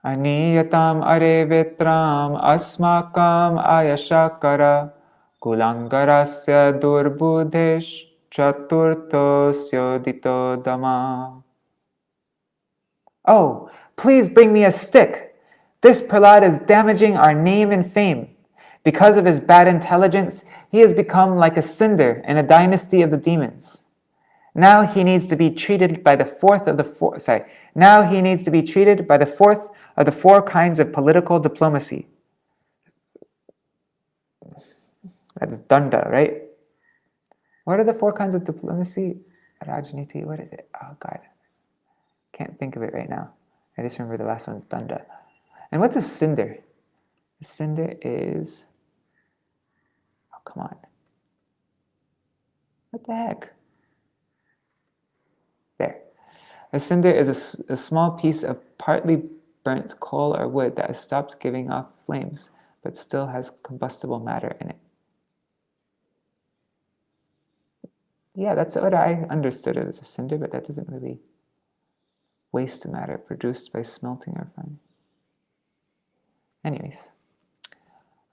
Aniyatam are vitram asmakam ayashakara kulangarasya durbudhesh chaturtosyo dito dama. Oh, please bring me a stick. This Prahlāda is damaging our name and fame. Because of his bad intelligence, he has become like a cinder in a dynasty of the demons. Now he needs to be treated by the fourth of the four kinds of political diplomacy. That is danda, right? What are the four kinds of diplomacy? Rajniti, what is it? Oh God, can't think of it right now. I just remember the last one's danda. And what's a cinder? A cinder is, oh come on, what the heck? There. A cinder is a small piece of partly burnt coal or wood that has stopped giving off flames, but still has combustible matter in it. Yeah, that's what I understood it as a cinder, but that doesn't really waste matter produced by smelting or fire. Anyways,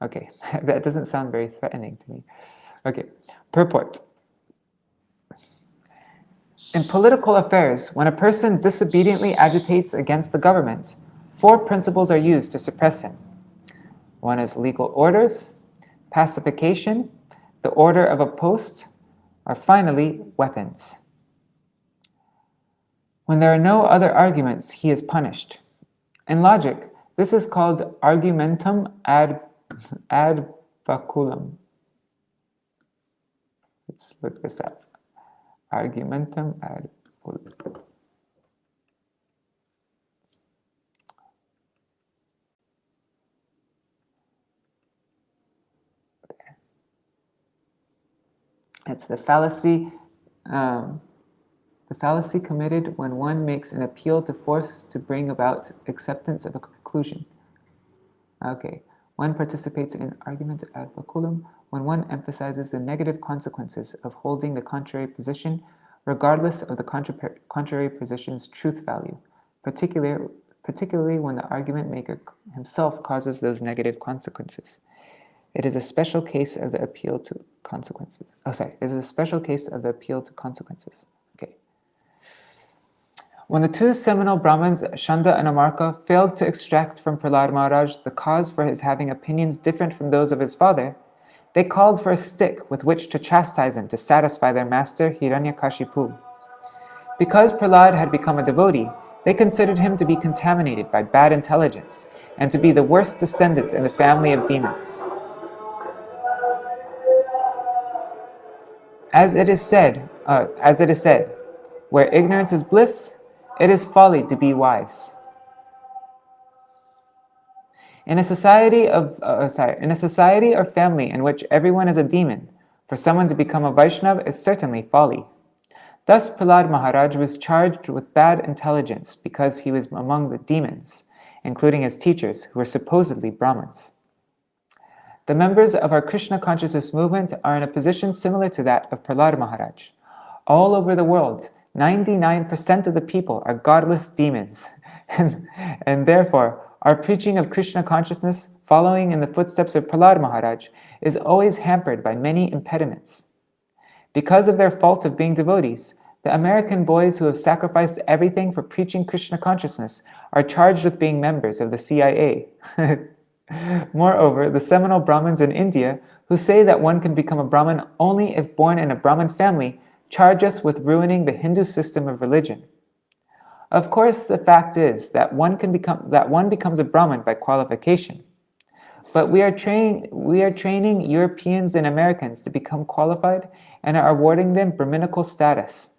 okay, that doesn't sound very threatening to me. Okay, purport. In political affairs, when a person disobediently agitates against the government, four principles are used to suppress him. One is legal orders, pacification, the order of a post, or finally, weapons. When there are no other arguments, he is punished. In logic, this is called argumentum ad baculum. Let's look this up. Argumentum ad baculum. It's the fallacy committed when one makes an appeal to force to bring about acceptance of a conclusion. Okay, one participates in argument ad baculum when one emphasizes the negative consequences of holding the contrary position, regardless of the contrary position's truth value, particularly when the argument maker himself causes those negative consequences. It is a special case of the appeal to consequences. It is a special case of the appeal to consequences. Okay. When the two seminal Brahmins, Śaṇḍa and Amarka, failed to extract from Prahlāda Mahārāja the cause for his having opinions different from those of his father, they called for a stick with which to chastise him to satisfy their master Hiraṇyakaśipu. Because Prahlāda had become a devotee, they considered him to be contaminated by bad intelligence and to be the worst descendant in the family of demons. As it is said, where ignorance is bliss, it is folly to be wise. In a society or family in which everyone is a demon, for someone to become a Vaishnava is certainly folly. Thus, Prahlāda Mahārāja was charged with bad intelligence because he was among the demons, including his teachers, who were supposedly Brahmins. The members of our Krishna consciousness movement are in a position similar to that of Prahlāda Mahārāja. All over the world, 99% of the people are godless demons, and therefore, our preaching of Krishna consciousness, following in the footsteps of Prahlāda Mahārāja, is always hampered by many impediments. Because of their fault of being devotees, the American boys who have sacrificed everything for preaching Krishna consciousness are charged with being members of the CIA. Moreover, the seminal Brahmins in India, who say that one can become a Brahmin only if born in a Brahmin family, charge us with ruining the Hindu system of religion. Of course, the fact is that one becomes a Brahmin by qualification. But we are training Europeans and Americans to become qualified and are awarding them Brahminical status.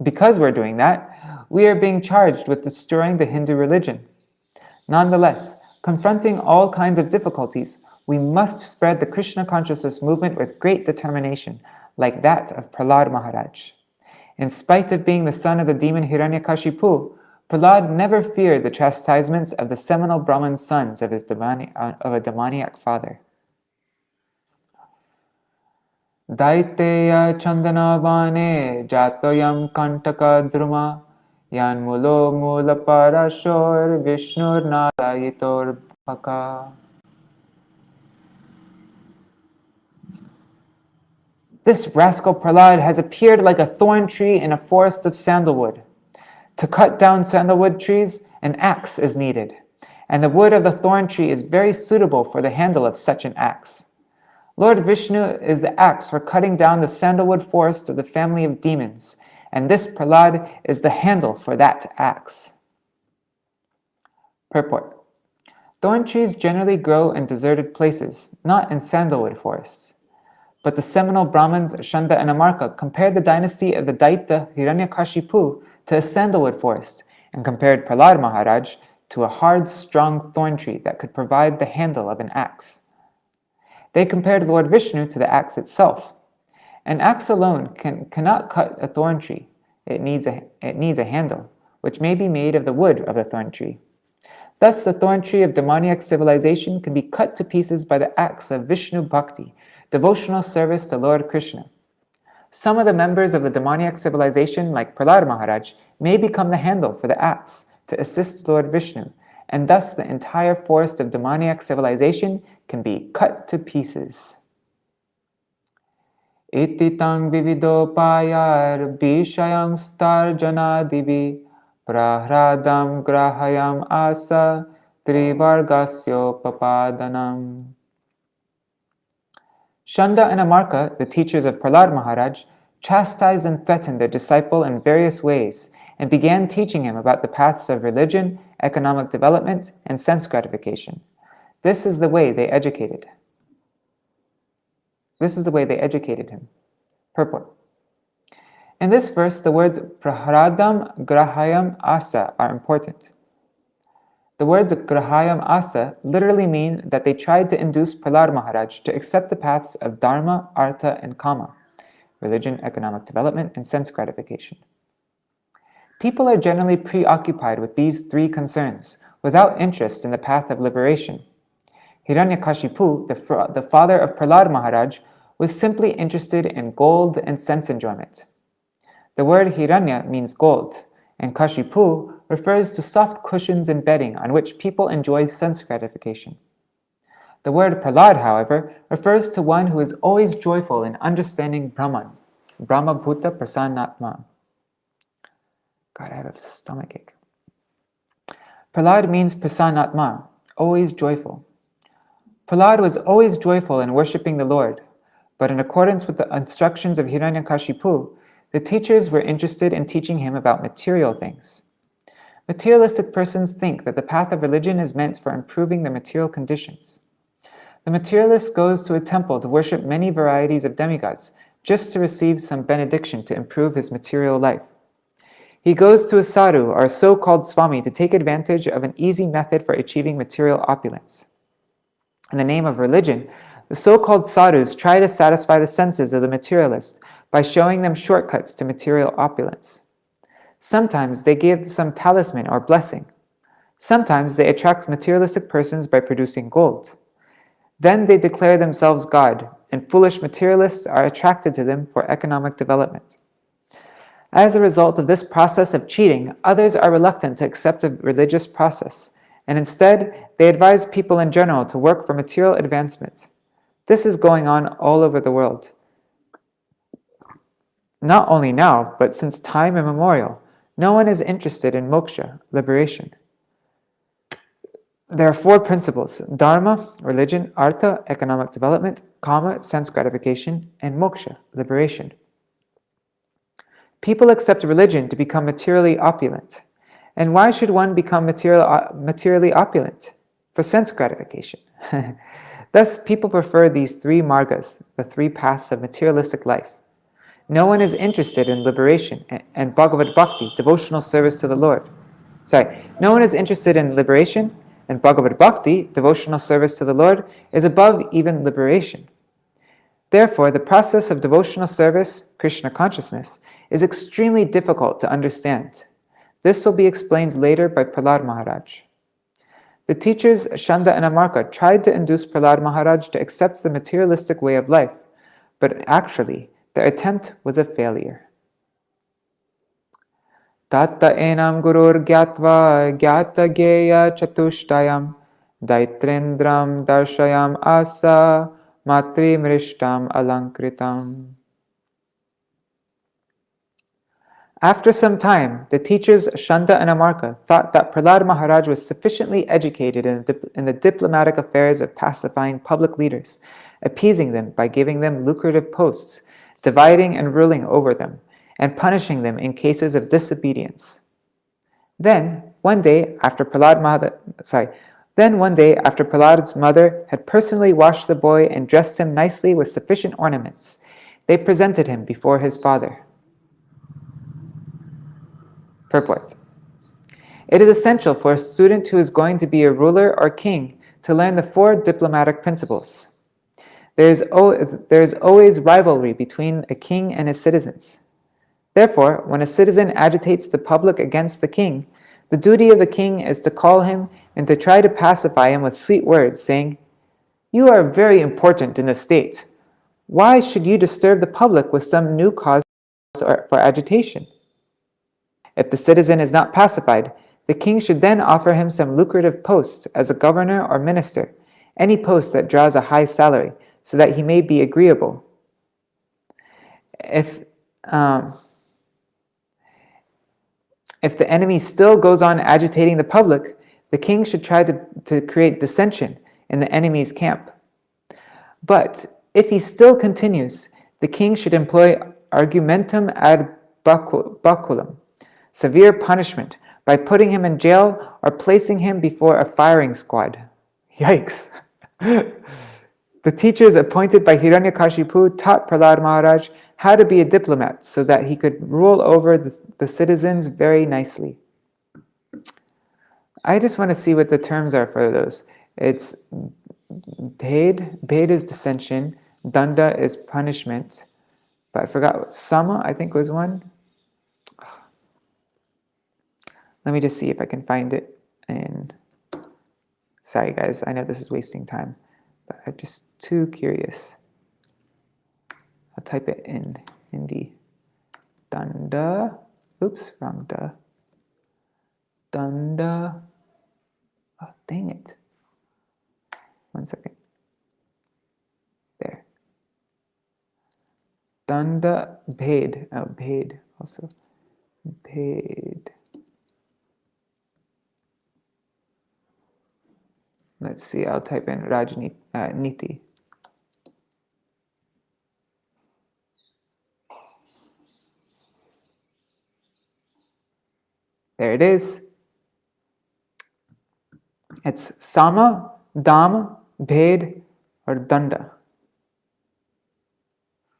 Because we're doing that, we are being charged with destroying the Hindu religion. Nonetheless, confronting all kinds of difficulties, we must spread the Krishna consciousness movement with great determination, like that of Prahlāda Mahārāja. In spite of being the son of the demon Hiraṇyakaśipu, Prahlāda never feared the chastisements of the seminal Brahmin sons of a demoniac father. Daiteya chandana jatoyam kantaka druma yan mulo mula parashor vishnur narayitor bhaka. This rascal Prahlāda has appeared like a thorn tree in a forest of sandalwood. To cut down sandalwood trees, an axe is needed, and the wood of the thorn tree is very suitable for the handle of such an axe. Lord Vishnu is the axe for cutting down the sandalwood forest of the family of demons, and this Prahlāda is the handle for that axe. Purport. Thorn trees generally grow in deserted places, not in sandalwood forests. But the seminal Brahmins Śaṇḍa and Amarka compared the dynasty of the Daita Hiraṇyakaśipu to a sandalwood forest, and compared Prahlāda Mahārāja to a hard, strong thorn tree that could provide the handle of an axe. They compared Lord Vishnu to the axe itself. An axe alone cannot cut a thorn tree. It needs a handle, which may be made of the wood of the thorn tree. Thus, the thorn tree of demoniac civilization can be cut to pieces by the axe of Vishnu Bhakti, devotional service to Lord Krishna. Some of the members of the demoniac civilization, like Prahlāda Mahārāja, may become the handle for the axe to assist Lord Vishnu, and thus the entire forest of demoniac civilization can be cut to pieces. Iti tang vividopayar bishayang starjana divi prahlādam grahayam asa trivargasyo papadanam. Śaṇḍa and Amarka, the teachers of Prahlāda Mahārāja, chastised and threatened their disciple in various ways and began teaching him about the paths of religion, economic development, and sense gratification. This is the way they educated him. Purport. In this verse, the words prahlādam grahayam asa are important. The words grahayam asa literally mean that they tried to induce Prahlāda Mahārāja to accept the paths of dharma, artha, and kama, religion, economic development, and sense gratification. People are generally preoccupied with these three concerns, without interest in the path of liberation. Hiraṇyakaśipu, the father of Prahlāda Mahārāja, was simply interested in gold and sense enjoyment. The word Hiranya means gold, and Kashipu refers to soft cushions and bedding on which people enjoy sense gratification. The word Prahlāda, however, refers to one who is always joyful in understanding Brahman, Brahma Bhuta Prasannatma. God, I have a stomachache. Prahlāda means Prasannatma, always joyful. Prahlāda was always joyful in worshipping the Lord, but in accordance with the instructions of Hiraṇyakaśipu, the teachers were interested in teaching him about material things. Materialistic persons think that the path of religion is meant for improving the material conditions. The materialist goes to a temple to worship many varieties of demigods, just to receive some benediction to improve his material life. He goes to a sadhu, or a so-called Svāmī, to take advantage of an easy method for achieving material opulence. In the name of religion, The so-called sadhus try to satisfy the senses of the materialist by showing them shortcuts to material opulence. Sometimes they give some talisman or blessing. Sometimes they attract materialistic persons by producing gold. Then they declare themselves God, and foolish materialists are attracted to them for economic development. As a result of this process of cheating, others are reluctant to accept a religious process, and instead they advise people in general to work for material advancement. This is going on all over the world. Not only now, but since time immemorial, no one is interested in moksha, liberation. There are four principles: dharma, religion; artha, economic development; kama, sense gratification; and moksha, liberation. People accept religion to become materially opulent. And why should one become materially opulent? For sense gratification. Thus, people prefer these three margas, the three paths of materialistic life. No one is interested in liberation and Bhagavad Bhakti, devotional service to the Lord. No one is interested in liberation, and Bhagavad Bhakti, devotional service to the Lord, is above even liberation. Therefore, the process of devotional service, Krishna consciousness, is extremely difficult to understand. This will be explained later by Prahlāda Mahārāja. The teachers Śaṇḍa and Amarka tried to induce Prahlāda Mahārāja to accept the materialistic way of life, but actually, their attempt was a failure. Tatta enam gurur gyatva gyata geya chatushtayam daitrendram darshayam asa matri mrishtam alankritam. After some time, the teachers Śaṇḍa and Amarka thought that Prahlāda Mahārāja was sufficiently educated in the diplomatic affairs of pacifying public leaders, appeasing them by giving them lucrative posts, dividing and ruling over them, and punishing them in cases of disobedience. Then, one day after Prahlāda's mother had personally washed the boy and dressed him nicely with sufficient ornaments, they presented him before his father. Purport. It is essential for a student who is going to be a ruler or king to learn the four diplomatic principles. There is always rivalry between a king and his citizens. Therefore, when a citizen agitates the public against the king, the duty of the king is to call him and to try to pacify him with sweet words, saying, "You are very important in the state. Why should you disturb the public with some new cause for agitation?" If the citizen is not pacified, the king should then offer him some lucrative post as a governor or minister, any post that draws a high salary, so that he may be agreeable. If the enemy still goes on agitating the public, the king should try to create dissension in the enemy's camp. But if he still continues, the king should employ argumentum ad baculum, severe punishment, by putting him in jail or placing him before a firing squad. Yikes! The teachers appointed by Hiraṇyakaśipu taught Prahlāda Mahārāja how to be a diplomat so that he could rule over the citizens very nicely. I just want to see what the terms are for those. It's bhed is dissension, danda is punishment, but I forgot, sama I think was one. Let me just see if I can find it. And sorry guys, I know this is wasting time, but I'm just too curious. I'll type it in Hindi. Danda, oops, wrong da. Danda, oh dang it. 1 second. There. Danda bhed, oh bhed also. Bhed. Let's see, I'll type in Rajniti. There it is. It's sama, dama, bhed, or danda.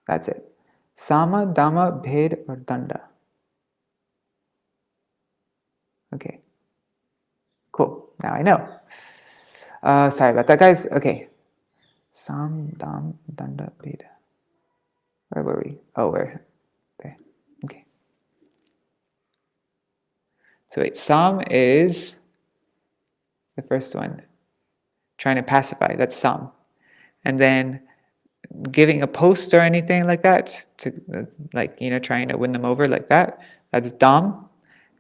That's it. Sama, dama, bhed, or danda. Okay. Cool. Now I know. Sorry about that, guys. Okay. Sam, Dam, Danda, Beda. Where were we? Oh, we're there. Okay. So wait, Sam is the first one. Trying to pacify, that's Sam. And then giving a post or anything like that, to trying to win them over like that, that's Dam.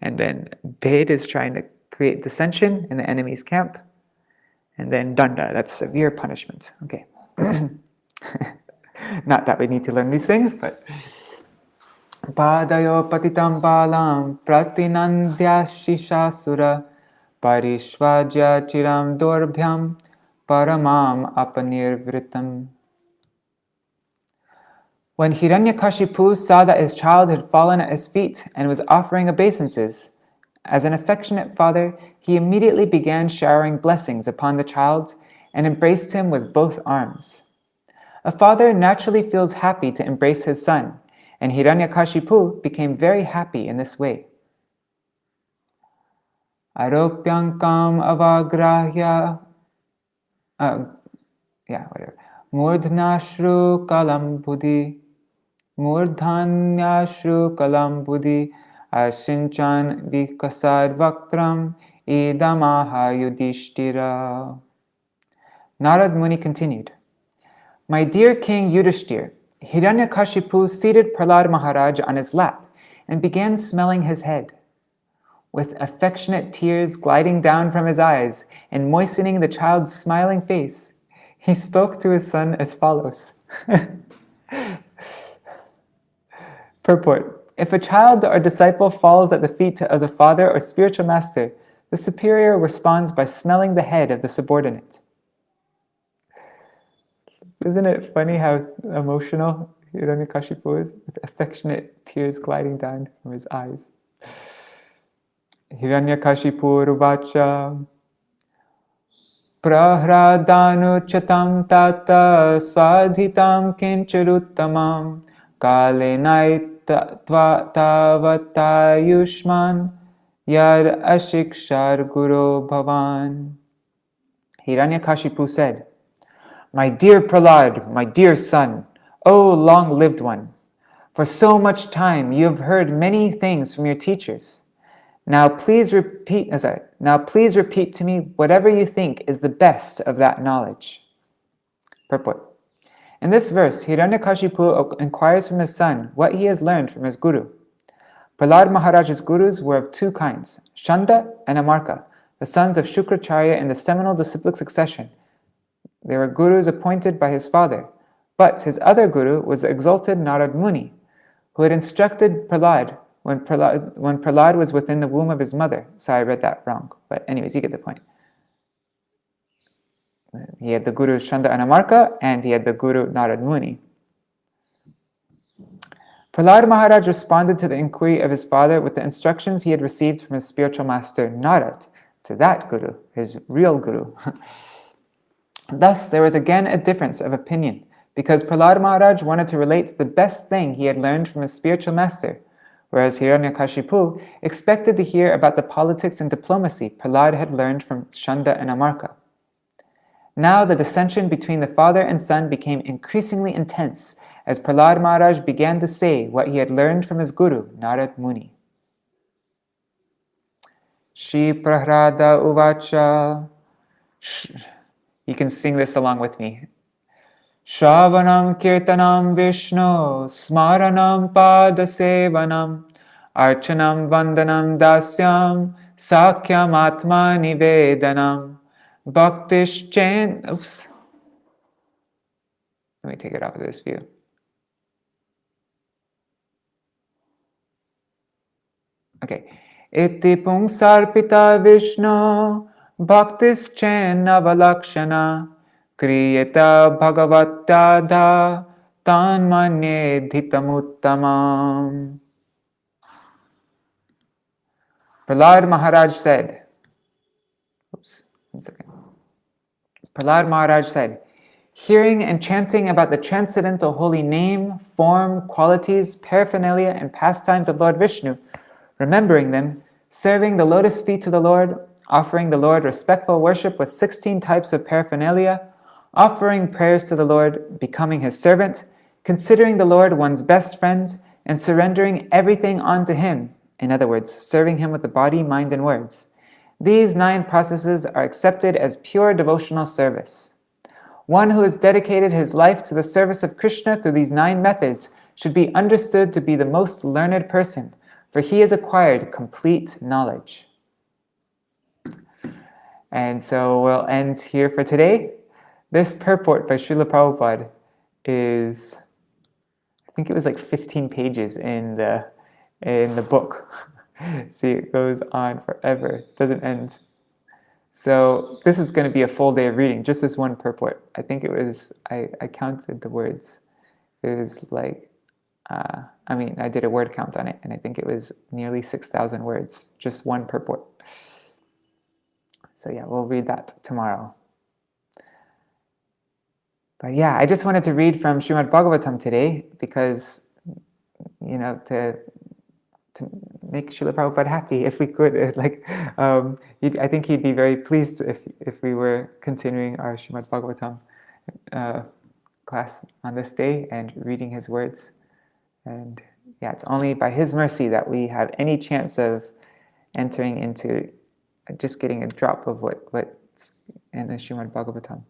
And then Bed is trying to create dissension in the enemy's camp. And then Danda, that's severe punishment. Okay. Not that we need to learn these things, but Padayo patitam balam pratinandyashishasura parishvajya chiram dorbhyam paramam apanirvritam. When Hiraṇyakāśipu saw that his child had fallen at his feet and was offering obeisances, as an affectionate father, he immediately began showering blessings upon the child and embraced him with both arms. A father naturally feels happy to embrace his son, and Hiraṇyakāśipu became very happy in this way. Aropyankam avagrahya Murdhanashru kalam buddhi Ashinchan vikasad vaktram idamaha yudhishtira. Narad Muni continued, My dear King Yudhishthir, Hiraṇyakāśipu seated Prahlāda Mahārāja on his lap and began smelling his head. With affectionate tears gliding down from his eyes and moistening the child's smiling face, he spoke to his son as follows. Purport. If a child or disciple falls at the feet of the father or spiritual master, the superior responds by smelling the head of the subordinate. Isn't it funny how emotional Hiraṇyakāśipu is, with affectionate tears gliding down from his eyes? Hiraṇyakāśipu ruvacha Prahlādanuchatam tata svadhitam kinchiruttamam kalenai tavatayushman yad ashikshar guru bhavan. Hiraṇyakāśipu said, My dear Prahlāda, my dear son, O long-lived one, for so much time you have heard many things from your teachers. Now please repeat to me whatever you think is the best of that knowledge. Purport. In this verse, Hiraṇyakāśipu inquires from his son what he has learned from his guru. Prahlāda Mahārāja's gurus were of two kinds, Śaṇḍa and Amarka, the sons of Shukracharya in the seminal disciplic succession. They were gurus appointed by his father, but his other guru was the exalted Narad Muni, who had instructed Prahlāda when Prahlāda was within the womb of his mother. Sorry, I read that wrong, but anyways, you get the point. He had the guru Śaṇḍa and Amarka, and he had the guru Narad Muni. Prahlāda Mahārāja responded to the inquiry of his father with the instructions he had received from his spiritual master Narad, to that guru, his real guru. Thus, there was again a difference of opinion, because Prahlāda Mahārāja wanted to relate the best thing he had learned from his spiritual master, whereas Hiraṇyakāśipu expected to hear about the politics and diplomacy Prahlāda had learned from Śaṇḍa and Amarka. Now the dissension between the father and son became increasingly intense as Prahlāda Mahārāja began to say what he had learned from his guru, Narad Muni. Śrī Prahlāda uvacha. You can sing this along with me. Shravanam kirtanam Vishnu smaranam padasevanam archanam vandanam dasyam sakyam atma nivedanam bhaktish. Oops. Let me take it off of this view. Okay. Iti pungsarpita Vishnu bhaktish navalakshana kriyeta bhagavatyadha tanmanye dhitamuttamam. Prahlāda Mahārāja said, Prahlāda Mahārāja said, hearing and chanting about the transcendental holy name, form, qualities, paraphernalia, and pastimes of Lord Vishnu, remembering them, serving the lotus feet of the Lord, offering the Lord respectful worship with 16 types of paraphernalia, offering prayers to the Lord, becoming his servant, considering the Lord one's best friend, and surrendering everything onto him, in other words, serving him with the body, mind, and words. These 9 processes are accepted as pure devotional service. One who has dedicated his life to the service of Krishna through these 9 methods should be understood to be the most learned person, for he has acquired complete knowledge. And so we'll end here for today. This purport by Śrīla Prabhupāda is, I think it was like 15 pages in the book. See, it goes on forever. It doesn't end. So this is going to be a full day of reading, just this one purport. I think it was, I counted the words. It was like, I did a word count on it, and I think it was nearly 6,000 words, just one purport. So yeah, we'll read that tomorrow. But yeah, I just wanted to read from Srimad Bhagavatam today because, to make Śrīla Prabhupada happy, if we could. I think he'd be very pleased if we were continuing our Srimad Bhagavatam class on this day and reading his words. And yeah, it's only by his mercy that we have any chance of entering into just getting a drop of what's in the Srimad Bhagavatam.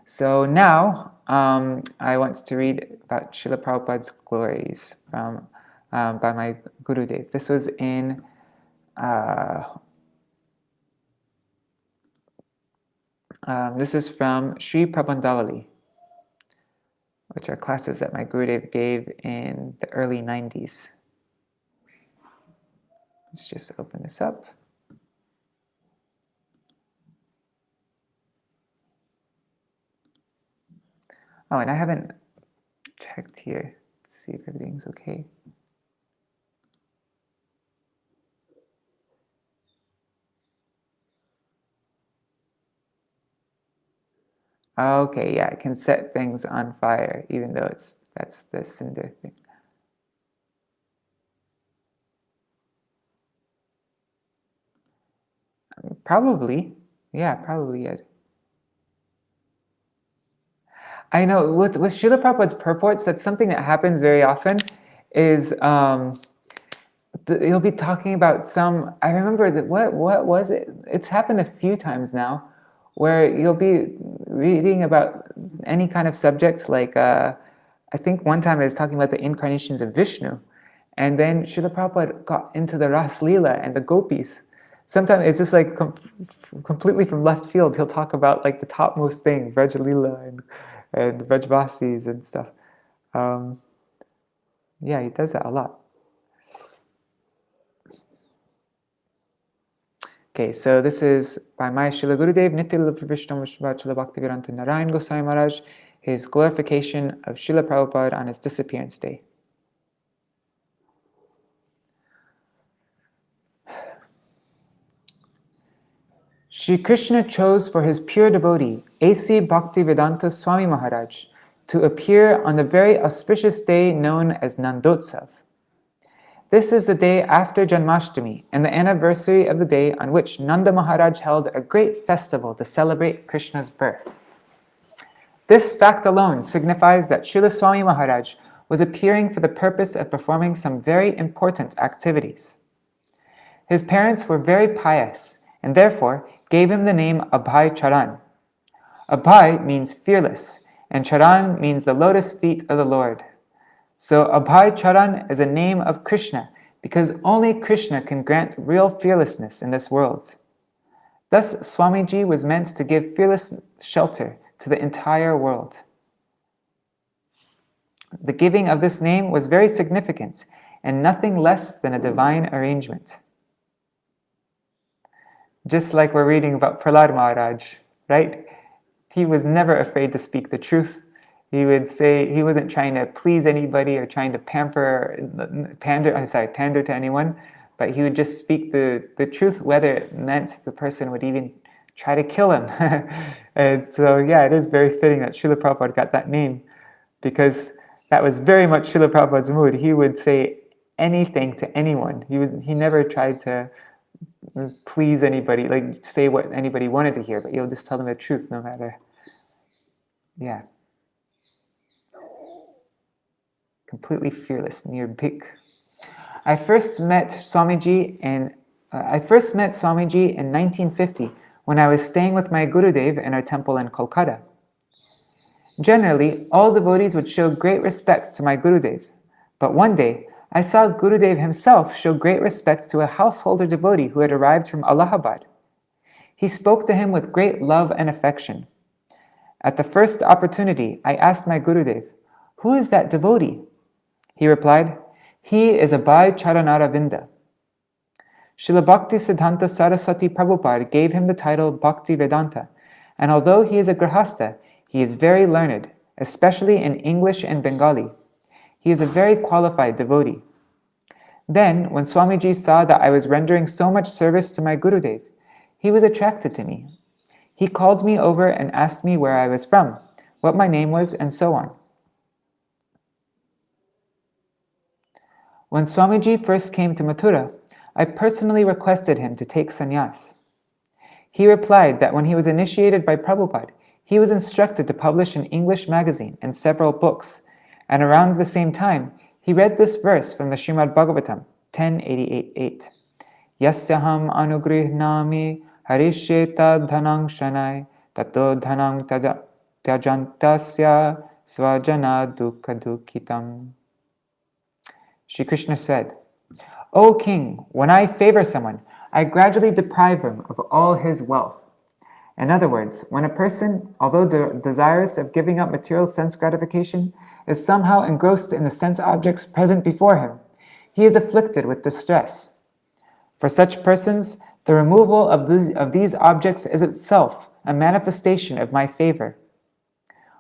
So now I want to read about Śrīla Prabhupada's glories from by my Gurudeva. This was in this is from Śrī Prabandhāvali, which are classes that my Gurudeva gave in the early 90s. Let's just open this up. Oh, and I haven't checked here to see if everything's okay. Okay, yeah, I can set things on fire, even though that's the cinder thing. Probably, yeah, probably it. I know with Śrīla Prabhupada's purports, that's something that happens very often. Is he'll be talking about some. I remember that what was it? It's happened a few times now, where you'll be reading about any kind of subjects. Like I think one time I was talking about the incarnations of Vishnu, and then Śrīla Prabhupada got into the Ras Leela and the gopis. Sometimes it's just like completely from left field. He'll talk about like the topmost thing, Vraja Leela and Vrajvasis and stuff. Yeah, he does that a lot. Okay, so this is by my Śrīla Gurudeva, Nitya Vishnu Vishvachala Bhaktivedānta Nārāyaṇa Gosvāmī Mahārāja, his glorification of Śrīla Prabhupāda on his disappearance day. Shri Krishna chose for his pure devotee, A.C. Bhaktivedānta Svāmī Mahārāja, to appear on the very auspicious day known as Nandotsav. This is the day after Janmashtami and the anniversary of the day on which Nanda Mahārāja held a great festival to celebrate Krishna's birth. This fact alone signifies that Srila Svāmī Mahārāja was appearing for the purpose of performing some very important activities. His parents were very pious and therefore gave him the name Abhay Charan. Abhay means fearless, and Charan means the lotus feet of the Lord. So Abhay Charan is a name of Krishna because only Krishna can grant real fearlessness in this world. Thus, Swamiji was meant to give fearless shelter to the entire world. The giving of this name was very significant and nothing less than a divine arrangement. Just like we're reading about Prahlāda Mahārāja, right? He was never afraid to speak the truth. He would say he wasn't trying to please anybody or trying to pander to anyone, but he would just speak the truth, whether it meant the person would even try to kill him. And so, yeah, it is very fitting that Śrīla Prabhupada got that name, because that was very much Śrīla Prabhupada's mood. He would say anything to anyone. He never tried to please anybody, like say what anybody wanted to hear, but he'll just tell them the truth no matter. Yeah. Completely fearless, nirbhik. I first met Swamiji in 1950 when I was staying with my Gurudeva in our temple in Kolkata. Generally, all devotees would show great respect to my Gurudeva, but one day I saw Gurudeva himself show great respect to a householder devotee who had arrived from Allahabad. He spoke to him with great love and affection. At the first opportunity, I asked my Gurudeva, "Who is that devotee?" He replied, "He is a Bhai Charanaravinda." Srila Bhaktisiddhanta Saraswati Prabhupāda gave him the title Bhaktivedānta, and although he is a grahastha, he is very learned, especially in English and Bengali. He is a very qualified devotee. Then, when Swamiji saw that I was rendering so much service to my Gurudev, he was attracted to me. He called me over and asked me where I was from, what my name was, and so on. When Swamiji first came to Mathura, I personally requested him to take sannyas. He replied that when he was initiated by Prabhupada, he was instructed to publish an English magazine and several books, and around the same time, he read this verse from the Srimad Bhagavatam, 1088:8. Yasyaham anugrihnami harisheta dhanang shanai tato dhanang tyajantasya svajana dukkha dukhitam. Shri Krishna said, "O king, when I favor someone, I gradually deprive him of all his wealth." In other words, when a person, although desirous of giving up material sense gratification, is somehow engrossed in the sense objects present before him, he is afflicted with distress. For such persons, the removal of these objects is itself a manifestation of my favor.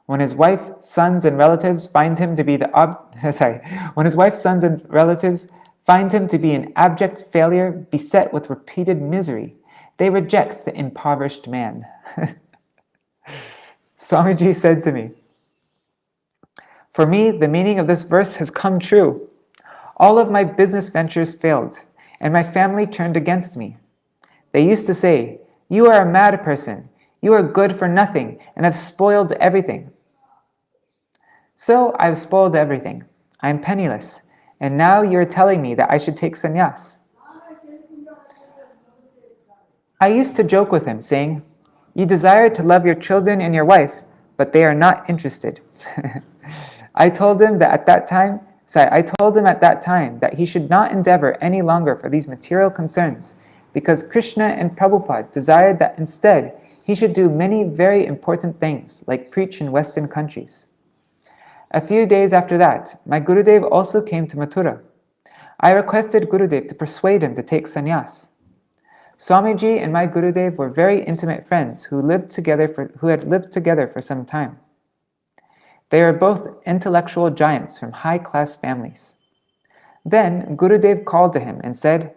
When his wife, sons, and relatives find him to be an abject failure beset with repeated misery, they reject the impoverished man. Swamiji said to me, "For me, the meaning of this verse has come true. All of my business ventures failed, and my family turned against me. They used to say, 'You are a mad person, you are good for nothing, and have spoiled everything.' So I have spoiled everything. I am penniless, and now you are telling me that I should take sannyas." I used to joke with him, saying, "You desire to love your children and your wife, but they are not interested." I told him at that time that he should not endeavor any longer for these material concerns, because Krishna and Prabhupada desired that instead he should do many very important things, like preach in Western countries. A few days after that, my Gurudev also came to Mathura. I requested Gurudev to persuade him to take sannyas. Swamiji and my Gurudev were very intimate friends who had lived together for some time. They were both intellectual giants from high-class families. Then Gurudev called to him and said,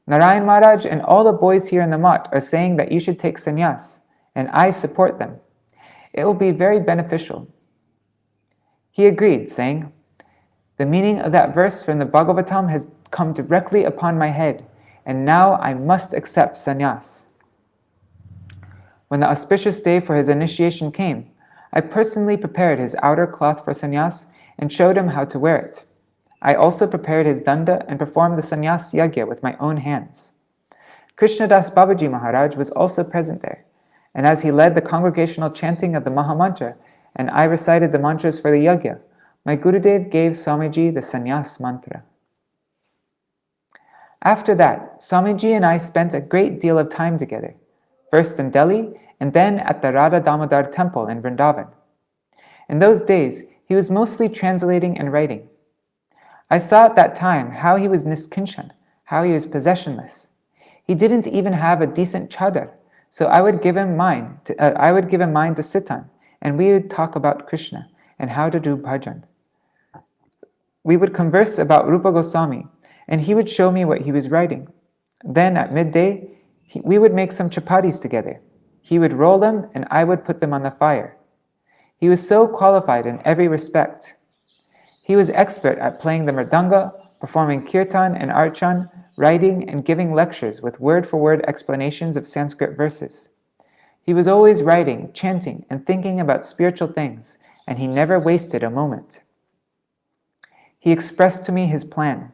"Nārāyaṇa Mahārāja and all the boys here in the mat are saying that you should take sannyas, and I support them. It will be very beneficial." He agreed, saying, "The meaning of that verse from the Bhagavatam has come directly upon my head, and now I must accept sannyas." When the auspicious day for his initiation came, I personally prepared his outer cloth for sannyas and showed him how to wear it. I also prepared his danda and performed the sannyas yagya with my own hands. Krishnadas Babaji Maharaj was also present there, and as he led the congregational chanting of the Mahamantra, and I recited the mantras for the yagya, my Gurudev gave Swamiji the sannyas mantra. After that, Swamiji and I spent a great deal of time together, first in Delhi and then at the Radha Damodar temple in Vrindavan. In those days, he was mostly translating and writing. I saw at that time how he was niskinchan, how he was possessionless. He didn't even have a decent chadar, so I would give him mine to sit on, and we would talk about Krishna and how to do bhajan. We would converse about Rupa Gosvāmī, and he would show me what he was writing. Then at midday, we would make some chapatis together. He would roll them, and I would put them on the fire. He was so qualified in every respect. He was expert at playing the mridanga, performing kirtan and archan, writing and giving lectures with word-for-word explanations of Sanskrit verses. He was always writing, chanting, and thinking about spiritual things, and he never wasted a moment. He expressed to me his plan.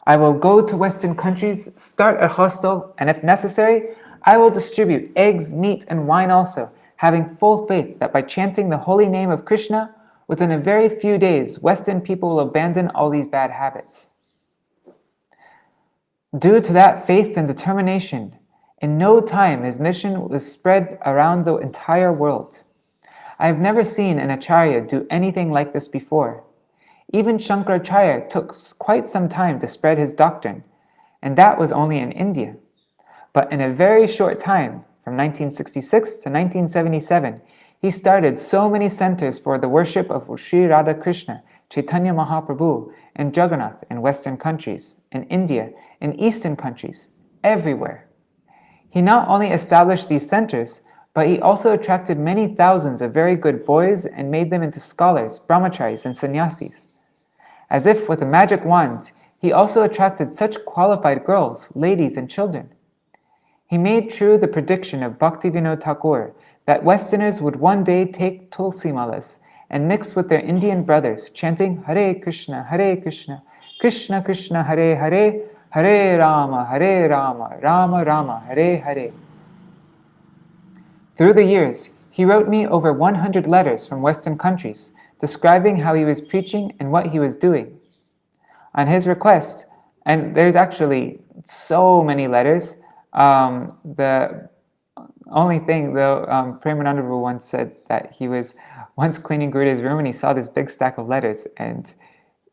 I will go to Western countries, start a hostel, and if necessary, I will distribute eggs, meat, and wine also, having full faith that by chanting the holy name of Krishna, within a very few days, Western people will abandon all these bad habits. Due to that faith and determination, in no time his mission was spread around the entire world. I have never seen an acharya do anything like this before. Even Shankaracharya took quite some time to spread his doctrine, and that was only in India. But in a very short time, from 1966 to 1977, he started so many centers for the worship of Sri Radha Krishna, Chaitanya Mahaprabhu, and Jagannath in Western countries, in India, in Eastern countries, everywhere. He not only established these centers, but he also attracted many thousands of very good boys and made them into scholars, brahmacharis, and sannyasis. As if with a magic wand, he also attracted such qualified girls, ladies, and children. He made true the prediction of Bhaktivedānta Thakur that Westerners would one day take tulsi malas and mix with their Indian brothers, chanting Hare Krishna, Krishna Krishna, Hare Hare, Hare Rama, Rama Rama, Hare Hare. Through the years, he wrote me over 100 letters from Western countries, describing how he was preaching and what he was doing. On his request, and there's actually so many letters, the only thing though, Premananda Prabhu once said that he was once cleaning Gurudeva's room and he saw this big stack of letters and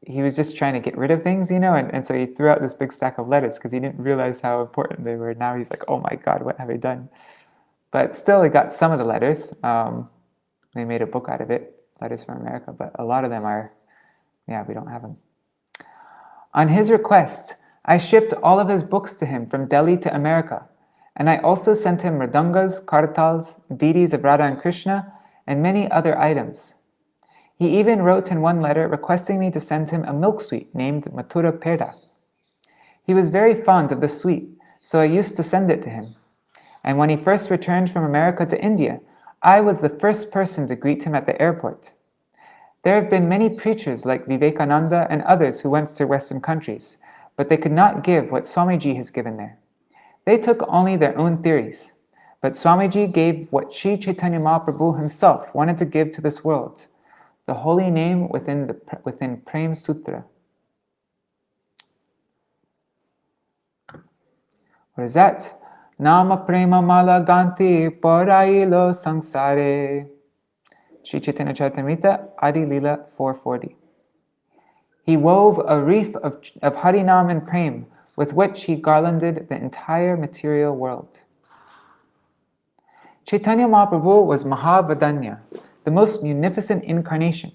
he was just trying to get rid of things, and so he threw out this big stack of letters because he didn't realize how important they were. Now he's like, oh my God, what have I done? But still, he got some of the letters. They made a book out of it, Letters from America, but a lot of them are, we don't have them. On his request, I shipped all of his books to him from Delhi to America, and I also sent him mridangas, kartals, deities of Radha and Krishna, and many other items. He even wrote in one letter requesting me to send him a milk sweet named Mathura Peda. He was very fond of the sweet, so I used to send it to him. And when he first returned from America to India, I was the first person to greet him at the airport. There have been many preachers like Vivekananda and others who went to Western countries, but they could not give what Swamiji has given there. They took only their own theories, but Swamiji gave what Sri Chaitanya Mahaprabhu himself wanted to give to this world, the holy name within Prem Sutra. What is that? Nama prema mala ganti parailo sangsare. Sri Chaitanya Charitamrita, Adi Lila 440. He wove a wreath of Harinam and Prem with which he garlanded the entire material world. Chaitanya Mahaprabhu was Mahavadanya, the most munificent incarnation,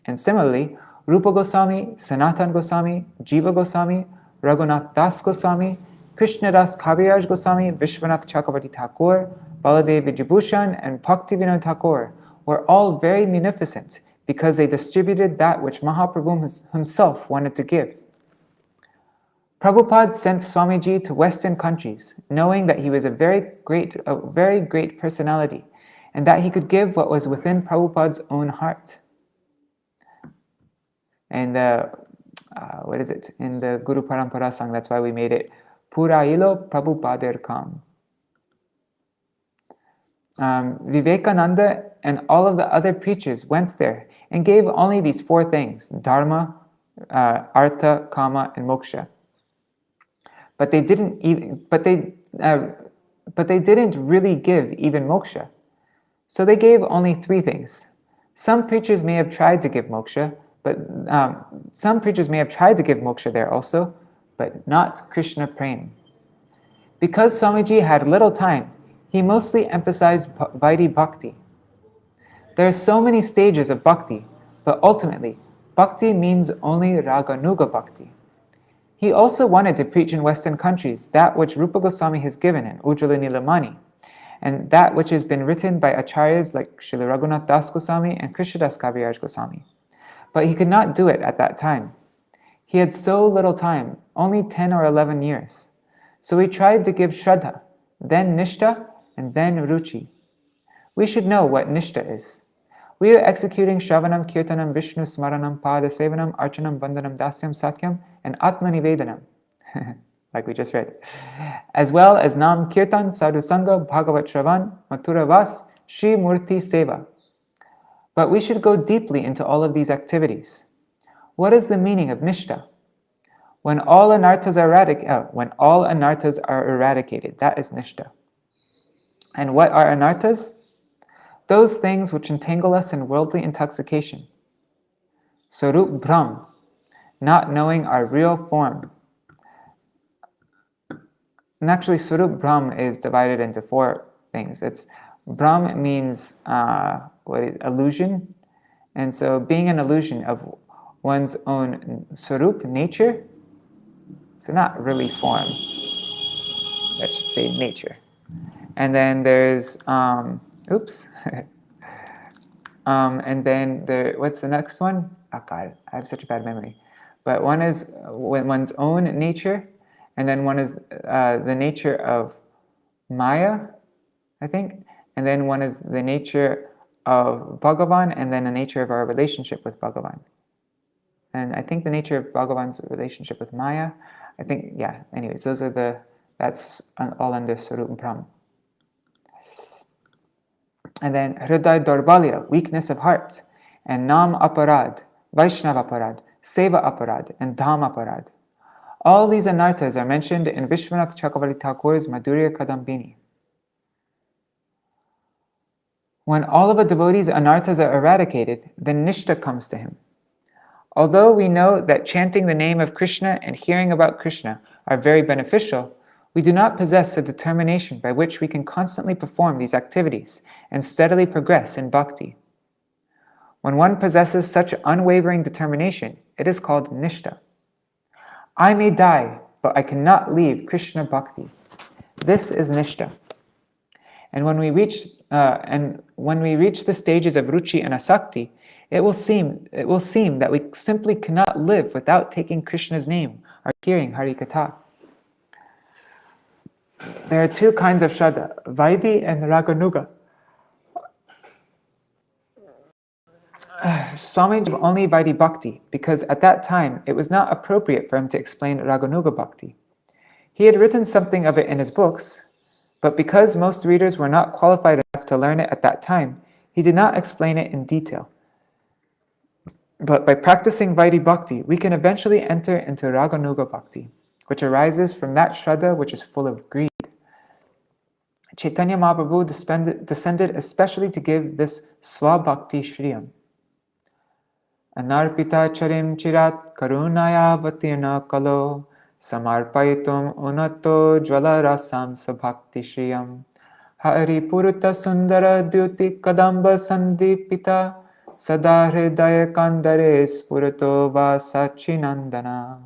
and similarly, Rupa Gosvāmī, Sanatana Gosvāmī, Jiva Gosvāmī, Raghunath Das Gosvāmī, Krishnadas Kaviraj Gosvāmī, Vishwanath Chakravarti Thakur, Baladev Vijayabhushan, and Bhaktivedānta Thakur were all very munificent because they distributed that which Mahaprabhu himself wanted to give. Prabhupada sent Swamiji to Western countries, knowing that he was a very great personality, and that he could give what was within Prabhupada's own heart. And in the Guru Parampara song, that's why we made it Purailo Prabhupada Kam. Vivekananda and all of the other preachers went there and gave only these four things: Dharma, Artha, Kama, and Moksha. But they didn't really give even moksha. So they gave only three things. Some preachers may have tried to give moksha, there also, but not Krishna Prem. Because Swamiji had little time, he mostly emphasized Vaidhi Bhakti. There are so many stages of Bhakti, but ultimately, Bhakti means only Raganuga Bhakti. He also wanted to preach in Western countries that which Rupa Goswami has given in Ujjvala Nilamani, and that which has been written by acharyas like Srila Raghunath Das Goswami and Krishnadas Kaviraj Goswami. But he could not do it at that time. He had so little time, only 10 or 11 years. So he tried to give Shraddha, then Nishtha, and then ruchi. We should know what nishta is. We are executing Shravanam, Kirtanam, Vishnu, Smaranam, Pada, Sevanam, Archanam, Bandhanam, Dasyam, Satyam, and Atma Nivedanam, like we just read, as well as Nam Kirtan, Sadhu Sangha, Bhagavat Shravan, Mathura Vas, Shri Murti Seva. But we should go deeply into all of these activities. What is the meaning of nishta? When all anarthas are eradicated, that is nishta. And what are anarthas? Those things which entangle us in worldly intoxication. Sarup Brahm, not knowing our real form. And actually, Sarup Brahm is divided into 4 things. Brahm means illusion. And so being an illusion of one's own Sarup, nature, so not really form. That should say nature. And then there's, and then what's the next one? Oh God, I have such a bad memory. But one is one's own nature, and then one is the nature of Maya, I think, and then one is the nature of Bhagavan, and then the nature of our relationship with Bhagavan. And I think the nature of Bhagavan's relationship with Maya, I think, yeah, anyways, that's all under Sarup Brahm. And then Hriday Dorbalya, weakness of heart, and Nam Aparad, Vaishnava Aparad, Seva Aparad, and Dham Aparad. All these anarthas are mentioned in Vishwanath Chakravarti Thakur's Madhurya Kadambini. When all of a devotee's anarthas are eradicated, then nishta comes to him. Although we know that chanting the name of Krishna and hearing about Krishna are very beneficial, we do not possess a determination by which we can constantly perform these activities and steadily progress in bhakti. When one possesses such unwavering determination, it is called nishta. I may die, but I cannot leave Krishna bhakti. This is nishta. And when we reach the stages of ruchi and asakti, it will seem that we simply cannot live without taking Krishna's name or hearing Hari Katha. There are 2 kinds of Shraddha, Vaidhi and Raganuga. Swāmī gave only Vaidhi Bhakti because at that time it was not appropriate for him to explain Raganuga Bhakti. He had written something of it in his books, but because most readers were not qualified enough to learn it at that time, he did not explain it in detail. But by practicing Vaidhi Bhakti, we can eventually enter into Raganuga Bhakti, which arises from that Shraddha which is full of greed. Chaitanya Mahaprabhu descended especially to give this Swabhakti Shriyam. Anarpita charim chirat karunaya vatirna kalo samarpayitum unato jvala rasam sabhakti shriyam hari purutta sundara dyuti kadamba sandipita sada hridaya kandare spurato va sachinandana.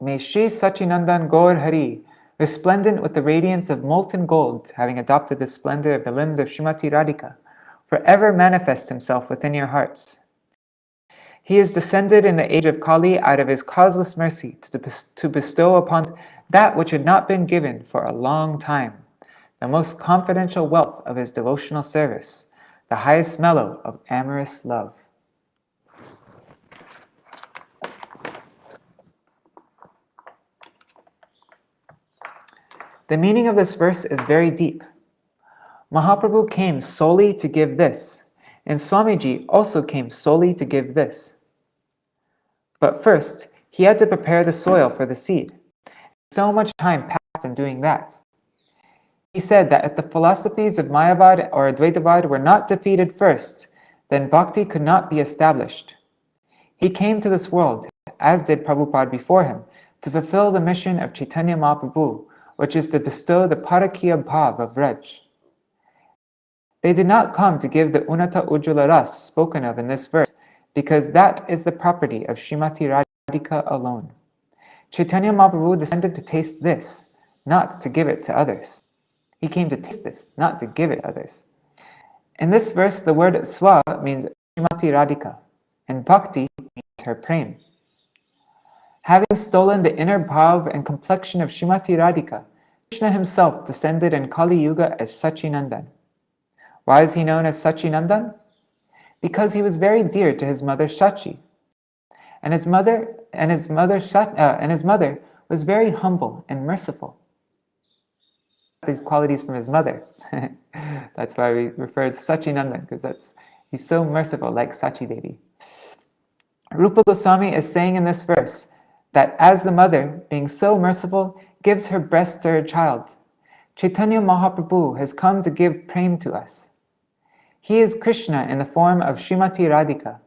May Shri Sachinandan Gaur Hari, resplendent with the radiance of molten gold, having adopted the splendor of the limbs of Srimati Radhika, forever manifest himself within your hearts. He is descended in the age of Kali out of his causeless mercy to bestow upon that which had not been given for a long time, the most confidential wealth of his devotional service, the highest mellow of amorous love. The meaning of this verse is very deep. Mahaprabhu came solely to give this, and Swamiji also came solely to give this. But first, he had to prepare the soil for the seed. So much time passed in doing that. He said that if the philosophies of Mayavad or Advaitavad were not defeated first, then bhakti could not be established. He came to this world, as did Prabhupada before him, to fulfill the mission of Chaitanya Mahaprabhu, which is to bestow the Parakiya Bhav of Raj. They did not come to give the Unata Ujjvala Ras spoken of in this verse, because that is the property of Srimati Radhika alone. Chaitanya Mahaprabhu descended to taste this, not to give it to others. He came to taste this, not to give it to others. In this verse, the word Swa means Srimati Radhika, and Bhakti means her prem. Having stolen the inner bhav and complexion of Srimati Radhika, Krishna himself descended in Kali Yuga as Sachinandan. Why is he known as Sachinandan? Because he was very dear to his mother Shachi, and his mother was very humble and merciful. These qualities from his mother. That's why we refer to Sachinandan, because he's so merciful, like Sachi Devi. Rupa Gosvāmī is saying in this verse that as the mother, being so merciful, gives her breast to her child, Chaitanya Mahaprabhu has come to give prem to us. He is Krishna in the form of Srimati Radhika,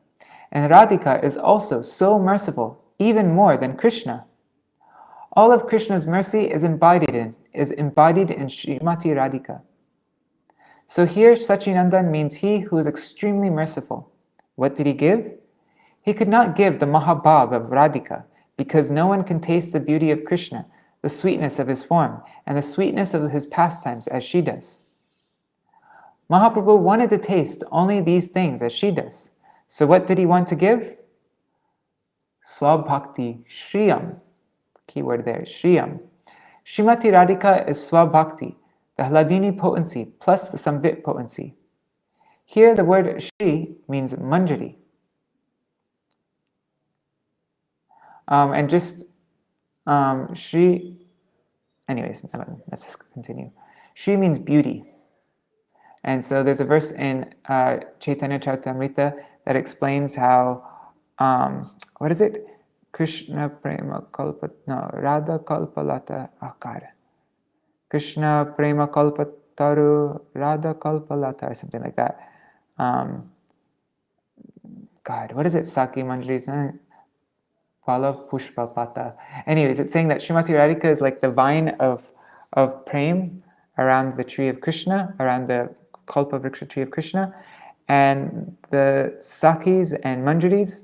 and Radhika is also so merciful, even more than Krishna. All of Krishna's mercy is embodied in Srimati Radhika. So here Sachinandan means he who is extremely merciful. What did he give? He could not give the Mahabhav of Radhika, because no one can taste the beauty of Krishna, the sweetness of his form, and the sweetness of his pastimes as she does. Mahaprabhu wanted to taste only these things as she does. So what did he want to give? Swabhakti Shriyam. Keyword there, Shriyam. Srimati Radhika is Swabhakti, the Hladini potency plus the Samvit potency. Here the word Shri means Manjari. Shri, anyways, let's just continue. Shri means beauty. And so there's a verse in Chaitanya Charitamrita that explains how, what is it? Krishna prema Radha kalpalata akara. Krishna prema kalpataru Radha kalpalata, or something like that. God, what is it? Saki Manjari, Palav Pushpa Pata. Anyways, it's saying that Srimati Radhika is like the vine of prem around the tree of Krishna, around the Kalpa Vriksha tree of Krishna, and the Sakis and Manjaris,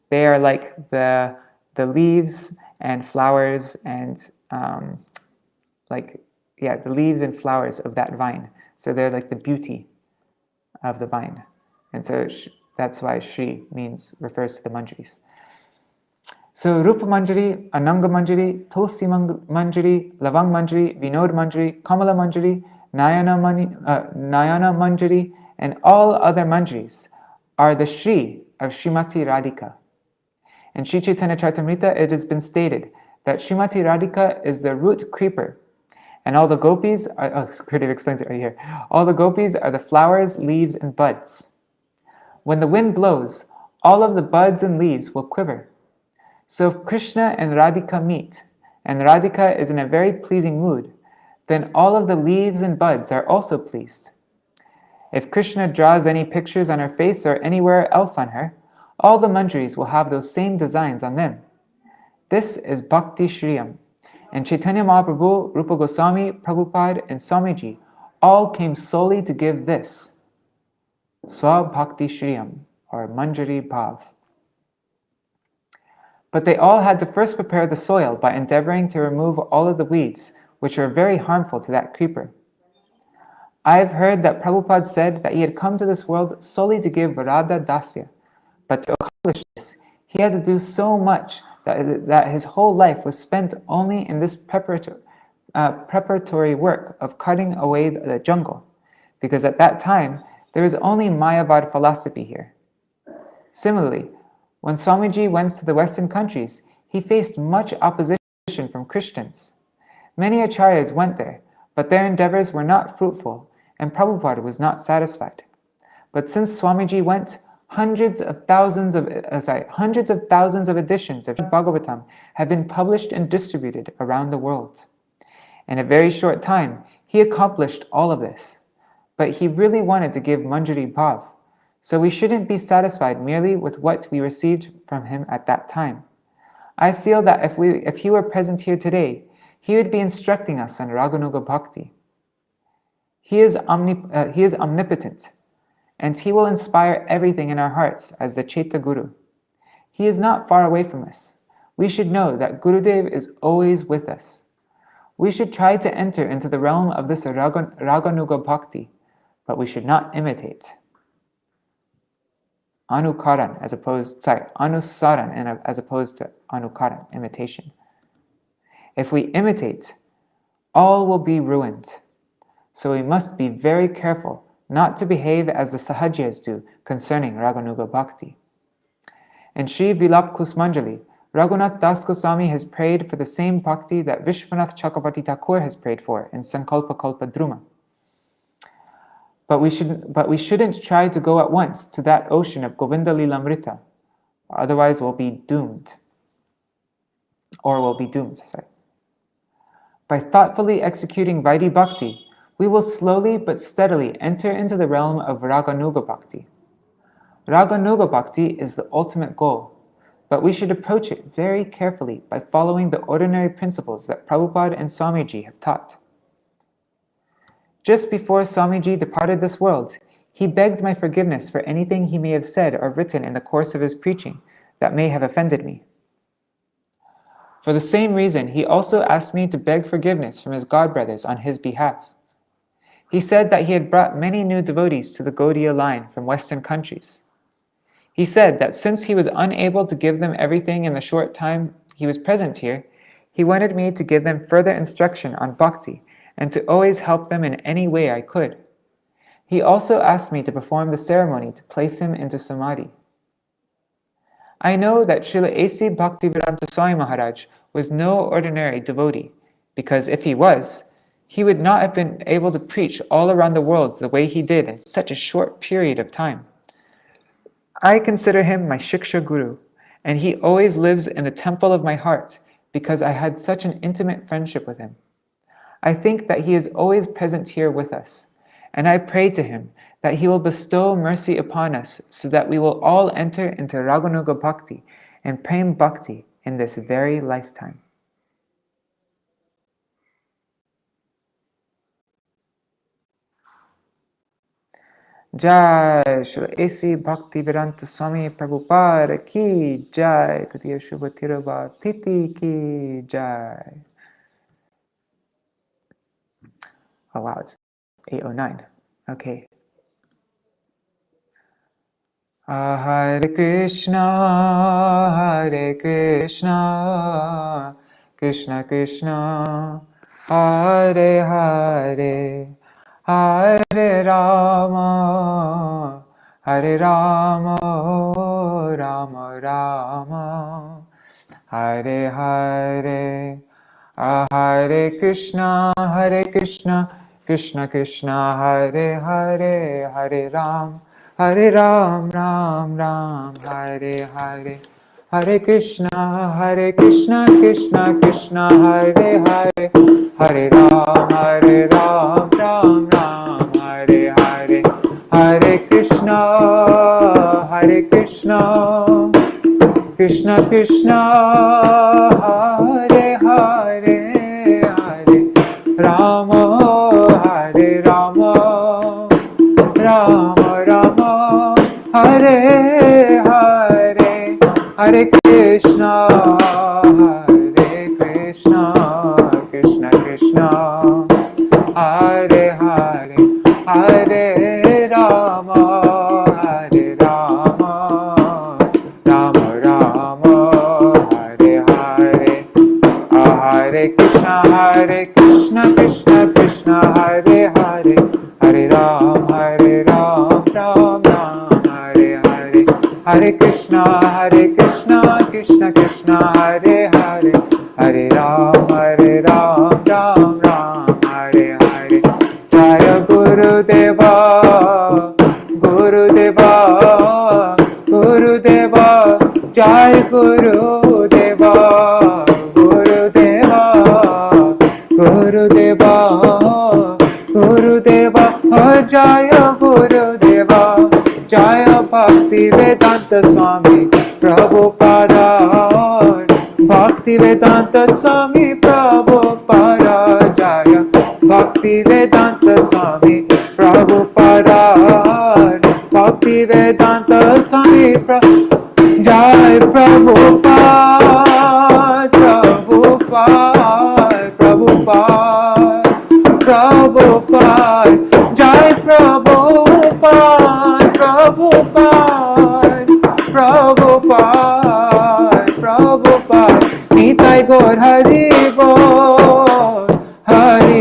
they are like the leaves and flowers and the leaves and flowers of that vine. So they're like the beauty of the vine, and so that's why Shri refers to the Manjaris. So Rupa Manjari, Ananga Manjari, Tulsi Manjari, Lavang Manjari, Vinod Manjari, Kamala Manjari, Nayana Manjari, and all other Manjaris are the Shri of Srimati Radhika. In Sri Chaitanya Charitamrita, it has been stated that Srimati Radhika is the root creeper, and all the gopis Gurudeva explains it right here. All the gopis are the flowers, leaves, and buds. When the wind blows, all of the buds and leaves will quiver. So if Krishna and Radhika meet, and Radhika is in a very pleasing mood, then all of the leaves and buds are also pleased. If Krishna draws any pictures on her face or anywhere else on her, all the manjaris will have those same designs on them. This is Bhakti Shriyam. And Chaitanya Mahaprabhu, Rupa Gosvāmī, Prabhupāda, and Swāmīji all came solely to give this, Swabhakti Shriyam, or Manjari Bhav. But they all had to first prepare the soil by endeavoring to remove all of the weeds, which are very harmful to that creeper. I have heard that Prabhupada said that he had come to this world solely to give Radha Dasya, but to accomplish this, he had to do so much that his whole life was spent only in this preparatory work of cutting away the jungle, because at that time, there was only Mayavad philosophy here. Similarly, when Swāmīji went to the Western countries, he faced much opposition from Christians. Many acharyas went there, but their endeavors were not fruitful, and Prabhupada was not satisfied. But since Swāmīji went, hundreds of thousands of editions of Bhagavatam have been published and distributed around the world. In a very short time, he accomplished all of this. But he really wanted to give Manjari Bhav, so we shouldn't be satisfied merely with what we received from him at that time. I feel that if he were present here today, he would be instructing us on Raganuga Bhakti. He is omnipotent, and he will inspire everything in our hearts as the Chaita Guru. He is not far away from us. We should know that Gurudeva is always with us. We should try to enter into the realm of this Raganuga Bhakti, but we should not imitate. Anusaran as opposed to anukaran, imitation. If we imitate, all will be ruined. So we must be very careful not to behave as the Sahajyas do concerning Raganuga Bhakti. In Sri Vilap Kusmanjali, Raghunath Das Goswami has prayed for the same bhakti that Vishwanath Chakravarti Thakur has prayed for in Sankalpa Kalpa Druma. But we shouldn't try to go at once to that ocean of Govinda Lilamrita, otherwise we'll be doomed. By thoughtfully executing Vaidhi Bhakti, we will slowly but steadily enter into the realm of Raganuga Bhakti. Raganuga Bhakti is the ultimate goal, but we should approach it very carefully by following the ordinary principles that Prabhupada and Swamiji have taught. Just before Swamiji departed this world, he begged my forgiveness for anything he may have said or written in the course of his preaching that may have offended me. For the same reason, he also asked me to beg forgiveness from his godbrothers on his behalf. He said that he had brought many new devotees to the Gaudiya line from Western countries. He said that since he was unable to give them everything in the short time he was present here, he wanted me to give them further instruction on bhakti and to always help them in any way I could. He also asked me to perform the ceremony to place him into samadhi. I know that Srila A.C. Bhaktivedānta Swami Mahārāja was no ordinary devotee, because if he was, he would not have been able to preach all around the world the way he did in such a short period of time. I consider him my Shiksha Guru, and he always lives in the temple of my heart because I had such an intimate friendship with him. I think that he is always present here with us, and I pray to him that he will bestow mercy upon us so that we will all enter into Raganuga Bhakti and Prem Bhakti in this very lifetime. Jai Srila A.C. Bhaktivedānta Swami Prabhupāda ki Jai, Tatiya Shubha Tirabha Titi ki Jai. Oh wow, it's 8:09. Okay. Hare Krishna, Krishna Krishna, Hare Hare, Hare Rama, Rama Rama, Hare Hare, Hare Krishna, Krishna Krishna, Hare Hare, Hare Ram, Ram Ram, Hare Hare, Hare Krishna, Krishna Krishna, Hare Hare, Hare Ram, Ram Ram, Hare Hare, Hare Krishna, Krishna Krishna, Hare Hare, Hare Rama, Rama Rama, Hare Hare, Hare Krishna, Krishna Krishna, Hare Hare, Hare Rama, Rama Rama, Hare Hare, Hare Krishna, Krishna Krishna, Hare Hare, Hare Ram, Ram Ram, Hare Hare, Hare Krishna, Krishna Krishna, Hare Hare, Hare Ram, Ram Ram, Hare Hare. Jaya Gurudeva, Gurudeva, Jai Gurudeva, Gurudeva, Jaya Gurudeva, Jaya Bhaktivedānta Swami Prabhupāda, Bhaktivedānta Swami Prabhupāda, Jaya Bhaktivedānta Swami Prabhupāda, Bhaktivedānta Swami Jai Prabhupāda, Prabhupāda, Jai Prabhupāda, Nitai Gaur Hari Bol, Hari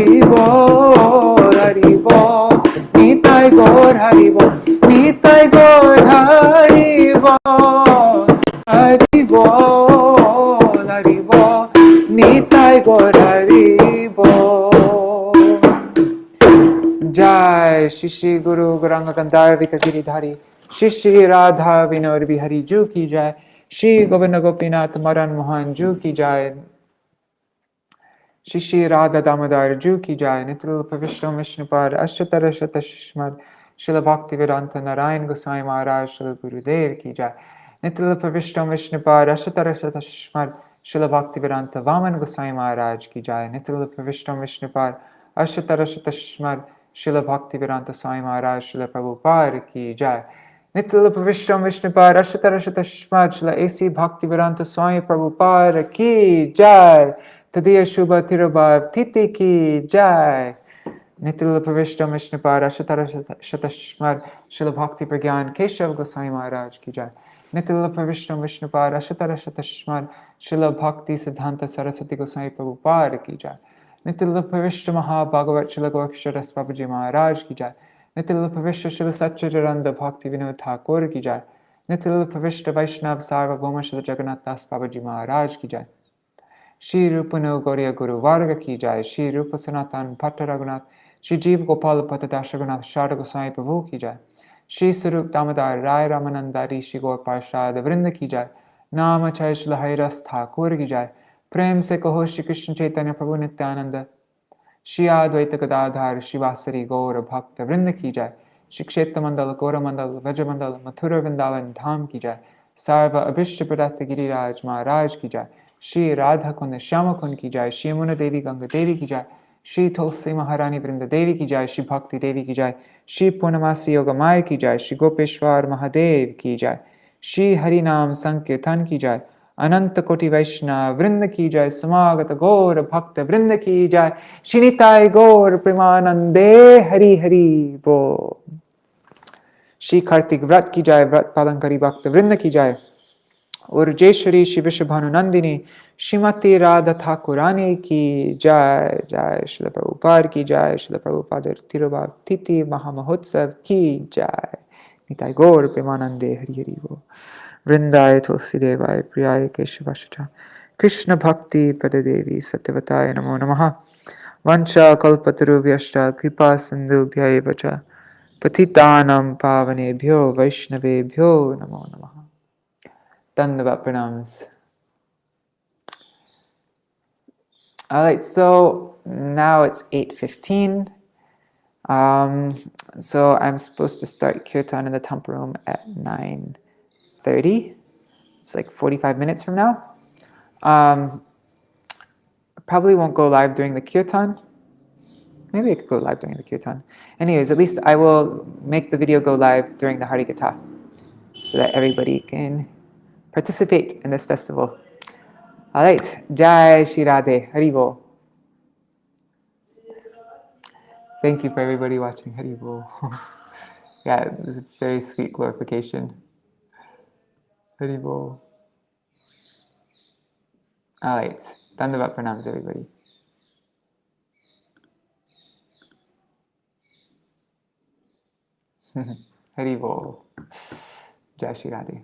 Shri Shri Guru Gauranga Gandharvika Giridhari Shri Shri Radha Vinod Bihari Ju Ki Jai Shri Govinda Gopinath Madan Mohan Ju Ki Jai Shri Shri Radha Damodar Ju Ki Jai Nityarupa Vishnu Vishnupad Ashtara Shatashmad Śrīla Bhaktivedānta Nārāyaṇa Gosvāmī Mahārāja Śrīla Gurudeva Ki Jai Nityarupa Vishnu Vishnupad Ashtara Shatashmad Śrīla Bhaktivedānta Vāman Gosvāmī Mahārāja Ki Jai Nityarupa Vishnu Vishnupad Ashtara Shatashmad Śrīla Bhaktivedānta Swāmī Mahārāja Śrīla Prabhupāda Ki Jai Nityarupa Vishnu Vishnupad Ashtara Shatashmad Śrīla A.C. Bhaktivedānta Swāmī Prabhupāda Ki Jai Tadiya Shubha Tirubhav Titi Ki Jai Nityarupa Vishnu Vishnupad Ashtara Shatashmad Śrīla Bhakti Pragyan Keshav Gosvāmī Mahārāja Ki Jai Nityarupa Vishnu Vishnupad Ashtara Shatashmad Śrīla Bhakti Siddhanta Saraswati Gosvāmī Prabhupāda Ki Jai Nityarupa Vishnu Mahābhagavat Śrīla Gurukshara Babaji Mahārāja Ki Jai Nityarupa Vishnu Śrīla Satchidananda Bhaktivedānta Thakur Ki Jai Nityarupa Vishnu Vaishnav Sarvabhauma Śrīla Jagannath Das Babaji Mahārāja Ki Jai Shri Rupanu Gauriya Guru Varga Ki Jai Shri Rupa Sanatan Bhatta Raghunath Shri Jeev Gopal Bhatta Dashraghunath Sharda Goswami Prabhu Ki Jai Shri Sarup Damodar Rai Ramanandari Shri Gaur Parshad Vrinda Ki Jai Nama Chai Shri Hairas Thakur Ki Jai Prem Se Kaho Shri Krishna Chaitanya Prabhu Nityananda Shri Advaita Gadadhar Shri Vasari Gaur Bhakta Vrinda Ki Jai Shri Kshetra Mandal Gaura Mandal Vaja Mandal Mathura Vrindavan Dham Ki Jai Sarva Abhishta Pradata Giriraj Maharaj Ki Jai Shri Radha Kund Shyama Kund Ki Jai Shri Yamuna Devi Ganga Devi Ki Jai Shri Tulsi Maharani Vrinda Devi Ki Jai Shri Bhakti Devi Ki Jai Shri Purnamasi Yoga Maya Ki Jai Shri Gopeshwar Mahadev Ki Jai Shri Harinam Sankirtan Ki Jai Ananta Koti Vaishnava Vrinda Ki Jai Samagata Gaur Bhakta Vrinda Ki Jai Shri Nitai Gaur Premanande Hari Hari Bo Shri Kartik Vrat Ki Jai Vrat Palankari Bhakta Vrinda Ki Jai Urjeshwari Shri Vishabhanu Nandini Shrimati Radha Thakurani Ki Jai Jai Śrīla Prabhupāda Ki Jai Śrīla Prabhupāda Tirubhav Titi Mahamahotsav Ki Jai Nitai Gaur Premanande Hari Hari Bo Vrindaya Tulsi Devaya Priyaya Keshavashacha Krishna Bhakti Padadevi Satyavataya Namo Namaha Vancha Kalpatarubhyashta Kripa Sindhubhya Evacha Patitanam Pavanebhyo Vaishnavebhyo Namo Namaha Dandavat Pranams. Alright, so now it's 8:15. So I'm supposed to start kirtan in the temple room at 9:30. It's like 45 minutes from now. Probably won't go live during the kirtan. Maybe I could go live during the kirtan. Anyways, at least I will make the video go live during the Harikatha so that everybody can participate in this festival. Alright, Jai Shri Radhe, Haribo. Thank you for everybody watching, Haribo. Yeah, it was a very sweet glorification. Haribo. Alright, Dandavat Pranams everybody. Haribo. Jai Shri Radhe.